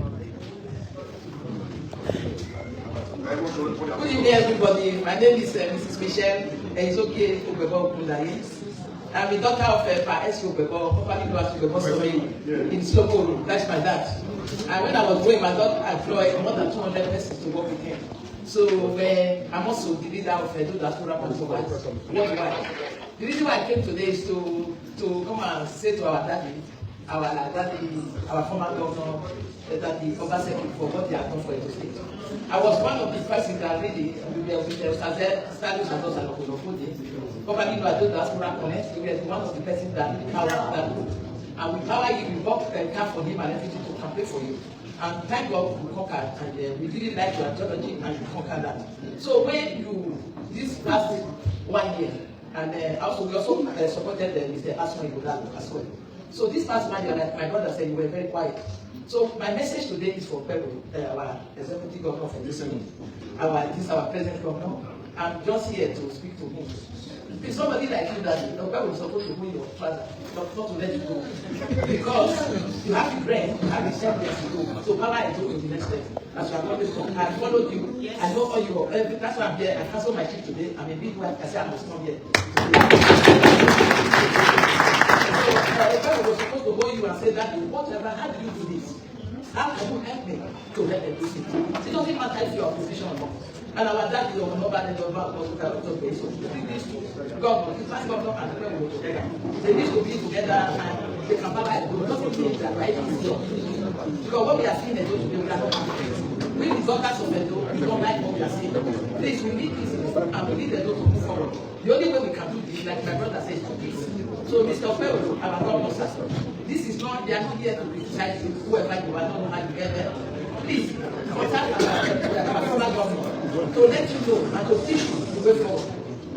Good evening, everybody. My name is Mrs. Michelle Eizoke Obebo Okundaye. I'm the daughter of Pa.S. Obebo, formerly known as Obebo Somi, in Sloko. That's my dad. And when I was growing, my dad employed more than 200 persons to work with him. So I'm also the leader of those diaspora participants worldwide. The reason why I came today is to come and say to our daddy, our former governor, Daddy Obaseki, for what they have done for the state. I was one of the persons that really, with the Stadius and those probably know I do diaspora connect. We were one of the persons that powered that group. And with power you, we worked and camp for him and everything to campaign for you. And thank God we conquered, and we really like your ideology and we conquered that. So when you, this last 1 year, and also we also supported Mr. Asma Igodalo as well. So this past 1 year, like my brother said, you were very quiet. So my message today is for Quarrel, our executive governor for this our present governor. I'm just here to speak to him. It's somebody like you that the Quarrel is supposed to win your father, not to let you go. Because you have the brain, you have the semblance to go. So power is going to the next step. As you have always come. I followed you, I know all you are. That's why I'm here. I cancel my trip today. I'm a big wife. I said I must come here. I was supposed to go you and say that whatever, how do you do this? How can you help me to let them do it? It doesn't matter if you are opposition or not. And our dad is on nobody does not go to the so these two government, the first governor and the people will go together. They need to be together and they can power it. Nothing means that right is here. Because what we are seeing is going to be not we the daughters of Edo, we don't like what we are seeing. Please, we need this and we need Edo to move forward. The only way we can do this, like my brother says, to this. So Mr. Quarrel, our governor, this is not, they are not here to criticize you, whoever you are, don't know how you get there. Please, contact our former governor to let you know and to teach you the way forward.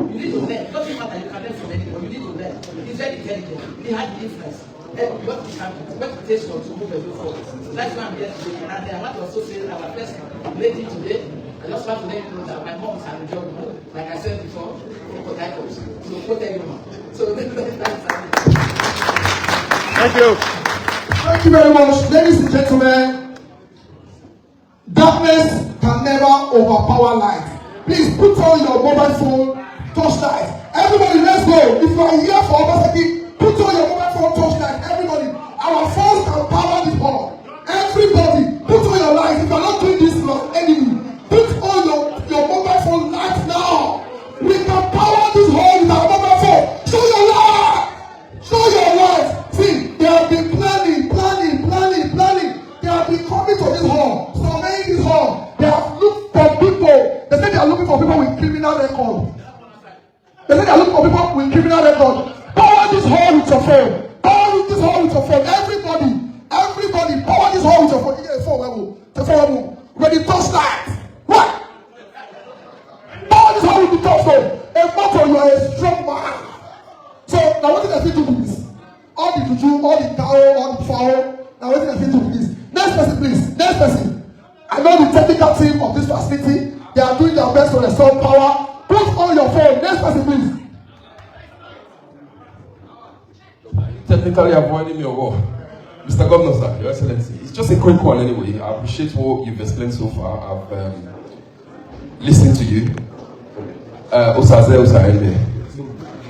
You need to learn. It doesn't matter, you can learn from anyone. You need to learn. He's very intelligent. He had the influence. What it takes to move the way forward. That's why I'm here today. And I want to also say our first lady today, I just want to let you know that my mom is a job, like I said before, for titles. So go tell you. So that's Thank you. Thank you very much, ladies and gentlemen. Darkness can never overpower light. Please put on your mobile phone torchlight. Everybody, let's go. If you are here for Obaseki, put on your mobile phone torchlight. Everybody, our phones can power this hall. Everybody, put on your light. If you are not doing this, you are enemy. Put on your mobile phone light now. We can power this hall with our mobile phone. Show your light. Show your light. See, they have been planning. They have been coming to this hall, surveying this hall. They have looked for people. They say they are looking for people with criminal record. They say they are looking for people with criminal record. Power this hall with your phone. Power this hall with your phone. Everybody, power this hall with your phone. You get a phone, the phone. Ready to start. What? Power this hall with the top phone. A motto, you are a strong man. So now what did I do with this? All the juju, all the cow, all the fowl. Now what did I do with this? Next person, please. Next person. I know the technical team of this facility. They are doing their best to restore power. Put on your phone. Next person, please. Technically avoiding me or what? Mr. Governor, sir, Your Excellency. It's just a quick one anyway. I appreciate what you've explained so far. I've listened to you.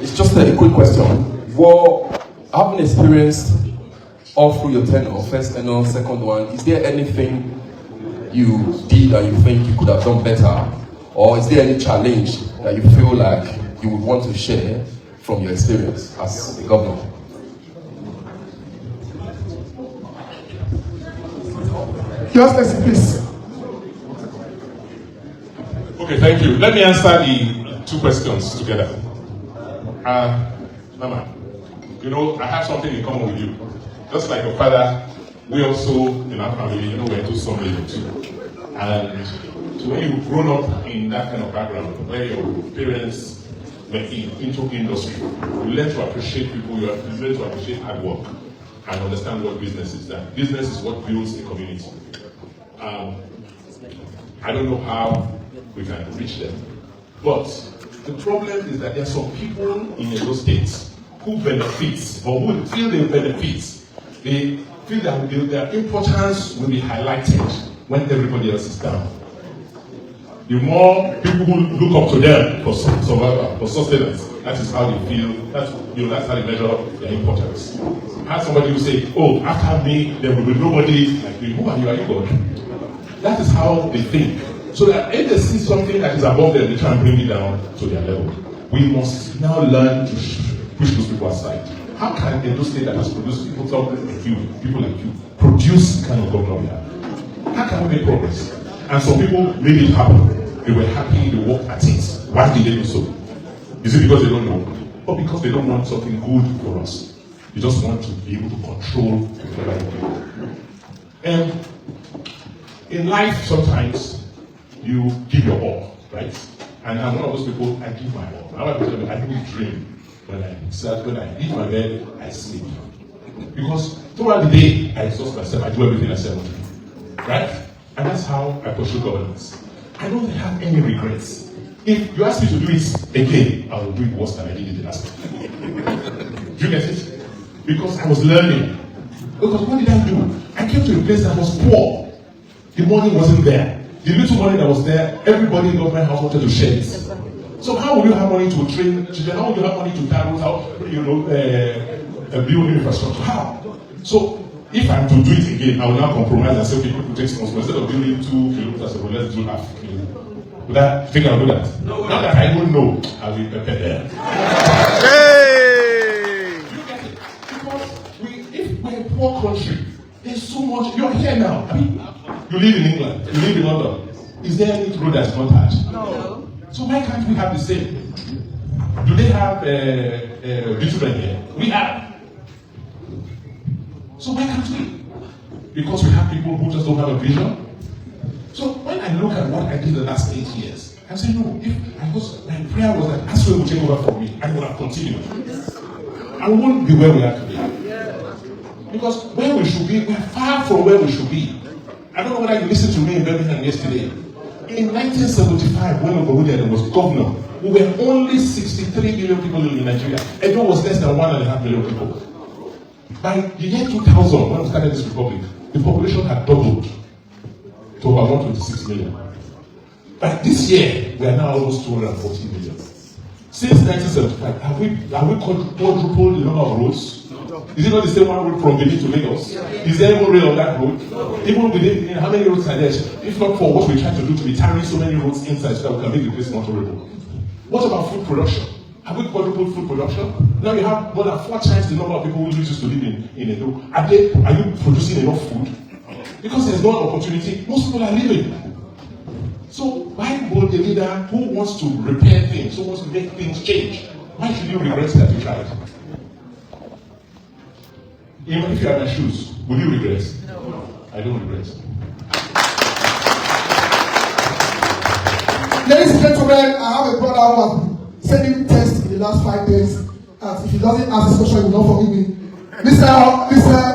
It's just a quick question. Well, having experienced all through your tenure, first tenure, second one, is there anything you did that you think you could have done better? Or is there any challenge that you feel like you would want to share from your experience as a governor? Your Excellency, please. Okay, thank you. Let me answer the two questions together. Mama, you know, I have something in common with you. Just like your father, we also, in our family, you know, we're into some level too. And so when you've grown up in that kind of background, where your parents were into industry, you learn to appreciate people, you learn to appreciate hard work. and understand what business is. That business is what builds a community. I don't know how we can reach them, but the problem is that there are some people in those states who benefit, or who feel they benefit. They feel that their importance will be highlighted when everybody else is down. The more people who look up to them for survival, for sustenance, that is how they feel. That's how they measure their importance. I had somebody who say, "Oh, after me, there will be nobody like me." Who are you? Are you God? That is how they think. So that if they see something that is above them, they try and bring it down to their level. We must now learn to push those people aside. How can a state that has produced people like you, produce kind of government? How can we make progress? And some people made it happen. They were happy, they worked at it. Why did they do so? Is it because they don't know? Or because they don't want something good for us? They just want to be able to control the other people. And in life, sometimes you give your all, right? And I'm one of those people, I give my all. I don't dream. When I leave my bed, I sleep. Because throughout the day, I exhaust myself, I do everything I said. Right? And that's how I pursue governance. I don't have any regrets. If you ask me to do it again, I will do it worse than I did it the last time. Do you get it? Because I was learning. Because what did I do? I came to a place that was poor. The money wasn't there. The little money that was there, everybody in government house wanted to share it. So how will you have money to train children? How will you have money to target out, build infrastructure? How? So if I'm to do it again, I will now compromise and say, okay, people take responsibility. Instead of building 2 kilometers, let's do half a kilometer. Would I think I'll do that? No. Now that I don't know, I will prepare there. Hey! You get it? Because if we're a poor country, there's so much. You're here now. I mean, you live in England, you live in London. Is there any road that's not touched? No. So why can't we have the same? Do they have bitumen here? We have. So why can't we? Because we have people who just don't have a vision. So when I look at what I did the last 8 years, I say no. If my prayer was that Aswell will take over for me, I would have continued. I won't be where we are today. Because where we should be, we're far from where we should be. I don't know whether you listened to me in Birmingham yesterday. In 1975, when Obaseki was governor, we were only 63 million people in Nigeria. Edo was less than 1.5 million people. By the year 2000, when we started this republic, the population had doubled to about 126 million. By this year, we are now almost 240 million. Since 1975, have we quadrupled the number of roads? Is it not the same one road from Benin to Lagos? Is there even rail on that road? Even within, how many roads are there? If not for what we try to do to be tarring so many roads inside so that we can make the place more tolerable. What about food production? Have we quadrupled food production? Now you have more than 4 times the number of people who used to live in Edo. Are you producing enough food? Because there's no opportunity, most people are leaving. So why would a leader who wants to repair things, who wants to make things change, why should you regret that you tried? Even if you had my shoes, would you regret? No. I don't regret. Ladies and gentlemen, I have a brother who has sending tests in the last 5 days. And if he doesn't ask this question, he will not forgive me. Mr.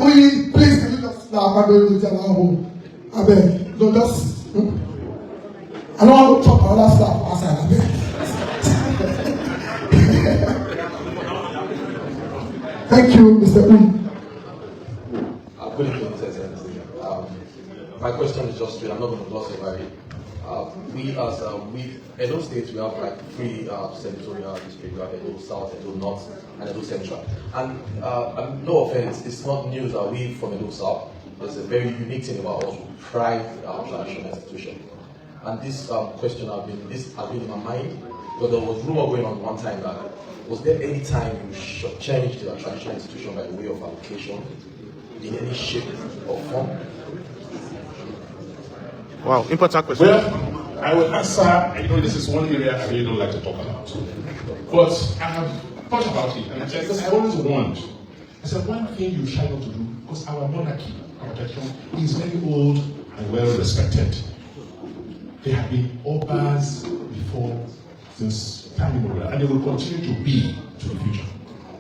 Uyi, please, can you just I'm going to home? I beg. No, just. I don't want to talk about that stuff outside. I beg. Thank you, Mr. Uyi. Good evening, Excellency. My question is just straight. I'm not going to gloss over it. We Edo State, we have like 3 senatorial districts. We have Edo South, Edo North, and Edo Central. And no offense, it's not news that we from Edo South. There's a very unique thing about us. We pride our traditional institution. And this question has been in my mind, because there was rumor going on one time that was there any time you should change the traditional institution by the way of application in any shape or form? Wow, important question. Well, I will answer. This is one area I really don't like to talk about. But I have thought about it, and I said, because I always warned. I said, one thing you try not to do, because our monarchy, our tradition, is very old and well respected. There have been obas before, time immemorial, and they will continue to be to the future.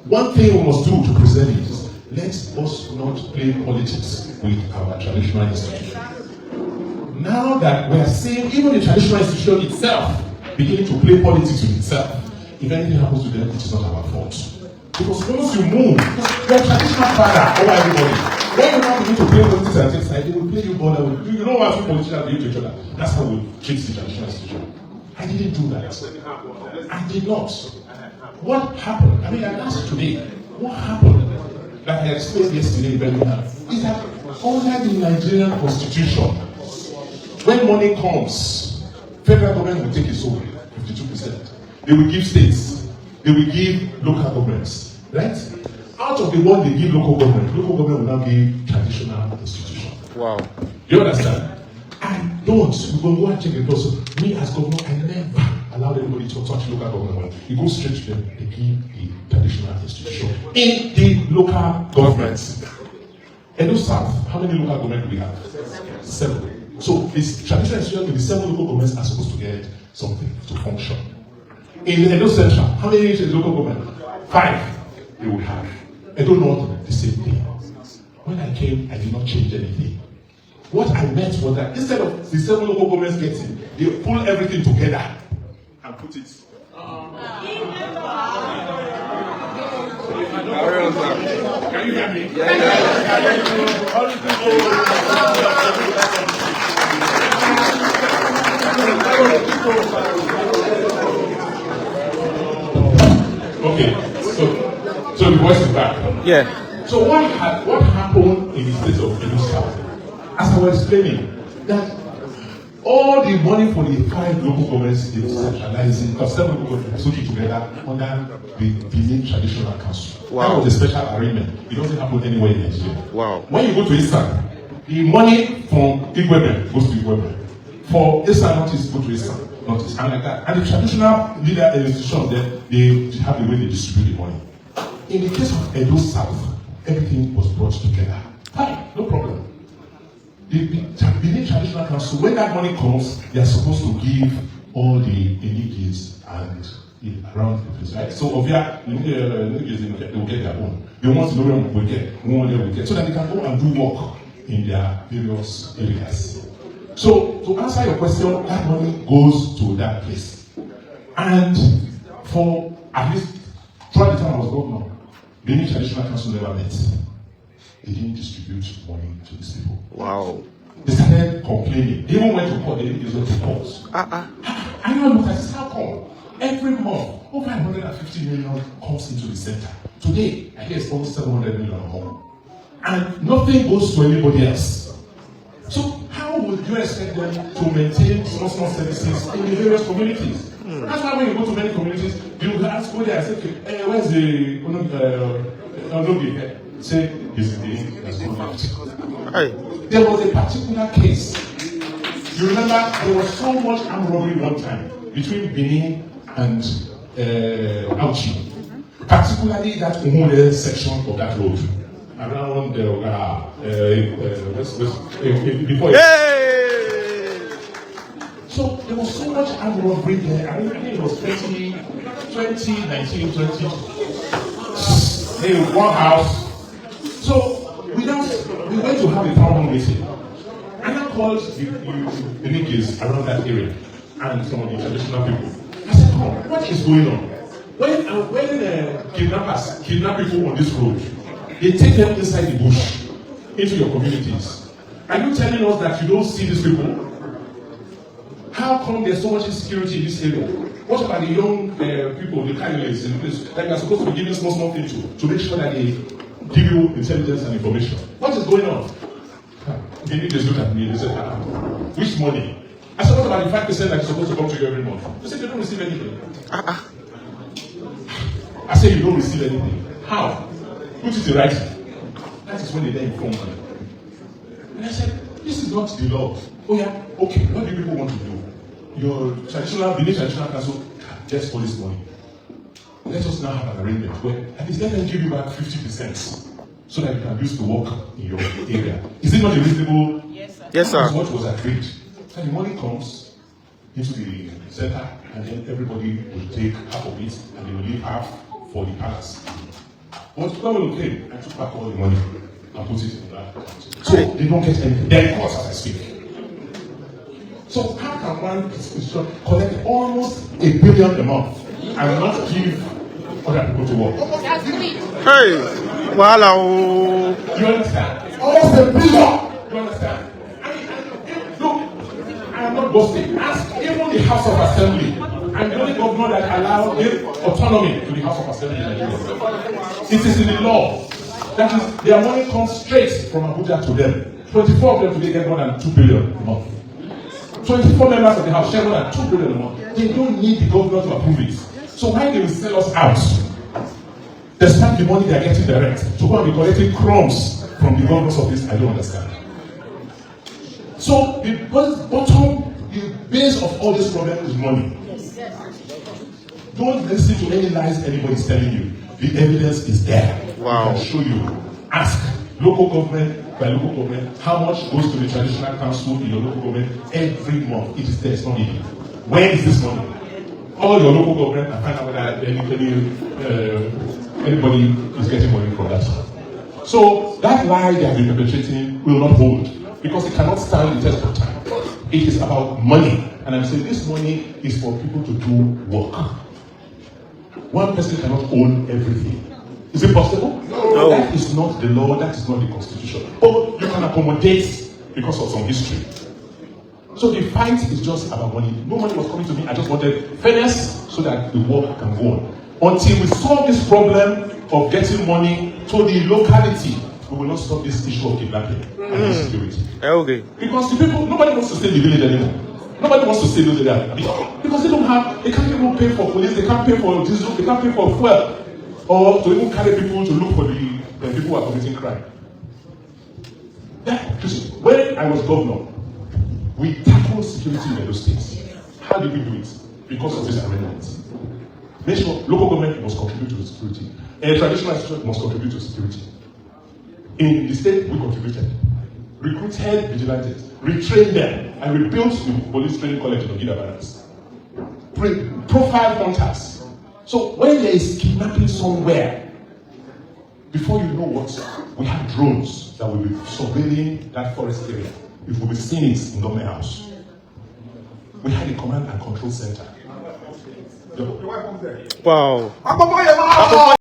One thing we must do to preserve it is let us not play politics with our traditional institution. Now that we are seeing even the traditional institution itself beginning to play politics with itself, if anything happens to them, it is not our fault. Because once you move, your traditional father over everybody, when you now begin to play politics and take side, they will play you border with you. You know what politicians do to each other? That's how we treat the traditional institution. I didn't do that. I did not. What happened? I mean, I asked today, what happened? Like I explained yesterday in Birmingham, is that under the Nigerian constitution, when money comes, federal government will take its own, 52%. They will give states, they will give local governments, right? Out of the one they give local government will now give traditional institution. Wow. You understand? I don't. We will go and check it also. Me as governor, I never allowed anybody to touch local government. You go straight to them, they give the traditional institution in the local governments. Edo South, how many local government do we have? 7. So this traditional institution with the 7 local governments are supposed to get something to function. In the Edo Central, how many local government? 5 they would have. Edo North, the same thing. When I came, I did not change anything. What I meant was that instead of the 7 local governments getting, they pull everything together and put it. Can you hear me? Okay, so the voice is back. Yeah. So what happened in the state of Edo South? As I was explaining, that all the money for the 5 local governments is centralizing, because 7 local governments put it together under the Benin Traditional Council. Wow. That was a special arrangement. It doesn't happen anywhere in Nigeria. Wow. When you go to Eastern, the money from Igwebe goes to Igwebe. For Eastern Northeast, go to Eastern Northeast, and like that. And the traditional leader institution there, they have the way they distribute the money. In the case of Edo South, everything was brought together. Fine, no problem. The Benin Traditional Council, when that money comes, they are supposed to give all the Enigis and around the place, right? So, Ovia, they will get their own. The ones in Lorem will get, one will get, so that they can go and do work in their various areas. So, to answer your question, that money goes to that place. And for at least throughout the time I was governor, Benin Traditional Council never met. They didn't distribute money to these people. Wow. They started complaining. They even went to court. They didn't use to court. I don't look at this. How come? Every month, over 150 million comes into the center. Today, I guess almost 700 million or more. And nothing goes to anybody else. So how would you expect them to maintain small services in the various communities? That's why when you go to many communities, you ask go there and say, okay, where's the Onogi? Say, he's in the There was a particular case. You remember there was so much armed robbery one time between Benin and Auchi. Particularly that Umule section of that road. Around before. So there was so much armed robbery there. I think it was 2019, 20. In one house. So we went to have a town hall meeting. And I called the niggas around that area and some of the traditional people. I said, "Come, what is going on? When kidnappers kidnap people on this road, they take them inside the bush into your communities. Are you telling us that you don't see these people? How come there's so much insecurity in this area? What about the young people, the candidates in place that you are supposed to be giving small things to make sure that they give you intelligence and information? What is going on?" They need to look at me. They said, "Which money?" I said, "What about the 5% that is supposed to come to you every month?" They said, "You don't receive anything." I said, "You don't receive anything. How? Put it in writing." That is when they then informed me. And I said, "This is not the law." "Oh yeah, okay. What do people want to do? Your Benin Traditional Council gets all this money. Let us now have an arrangement where at least let them give you back 50%. So that you can use to work in your area." Is it not a reasonable? Yes, sir. Yes, sir. That's what was agreed. So the money comes into the center, and then everybody will take half of it, and they will leave half for the palace. But when we came, I took back all the money and put it in that account. So they don't get anything. They're in court as I speak. So how can one institution collect almost $1 billion a month and not give other people to work? Hey, voila. You understand? Almost $1 billion. You understand? Look, I am not boasting. Ask even the House of Assembly. I'm the only governor that allows autonomy to the House of Assembly in Nigeria. It is in the law. That is, their money comes straight from Abuja to them. 24 of them today get more than $2 billion a month. 24 members of the House share more than $2 billion a month. They don't need the governor to approve it. So why they will sell us out? Despite the money they are getting direct, to go and be collecting crumbs from the governor's office, I don't understand. So the bottom, the base of all this problem is money. Don't listen to any lies anybody is telling you. The evidence is there. Wow. I can show you. Ask local government by local government how much goes to the traditional council in your local government every month. It is there. It's not needed. Where is this money? All your local government and find out whether anybody is getting money from that. So that lie they have been perpetrating will not hold because it cannot stand the test of time. It is about money. And I'm saying this money is for people to do work. One person cannot own everything. Is it possible? No. That is not the law, that is not the constitution. But you can accommodate because of some history. So the fight is just about money. No money was coming to me, I just wanted fairness so that the work can go on. Until we solve this problem of getting money to the locality, we will not stop this issue of kidnapping and insecurity. Okay. Because the people, nobody wants to stay in the village anymore. Nobody wants to stay there because they can't even pay for police, they can't pay for diesel, they can't pay for fuel, or to even carry people to look for the people who are committing crime. When I was governor, we tackled security in those states. How did we do it? Because of this arrangement. Make sure local government must contribute to the security. A traditional institution must contribute to security. In the state, we contributed. Recruited vigilantes, retrained them, and rebuilt the police training college in Ogida Barracks. Profile hunters. So when there is kidnapping somewhere, before you know what, we have drones that will be surveilling that forest area. If we will see it in government house. We had a command and control center. Wow.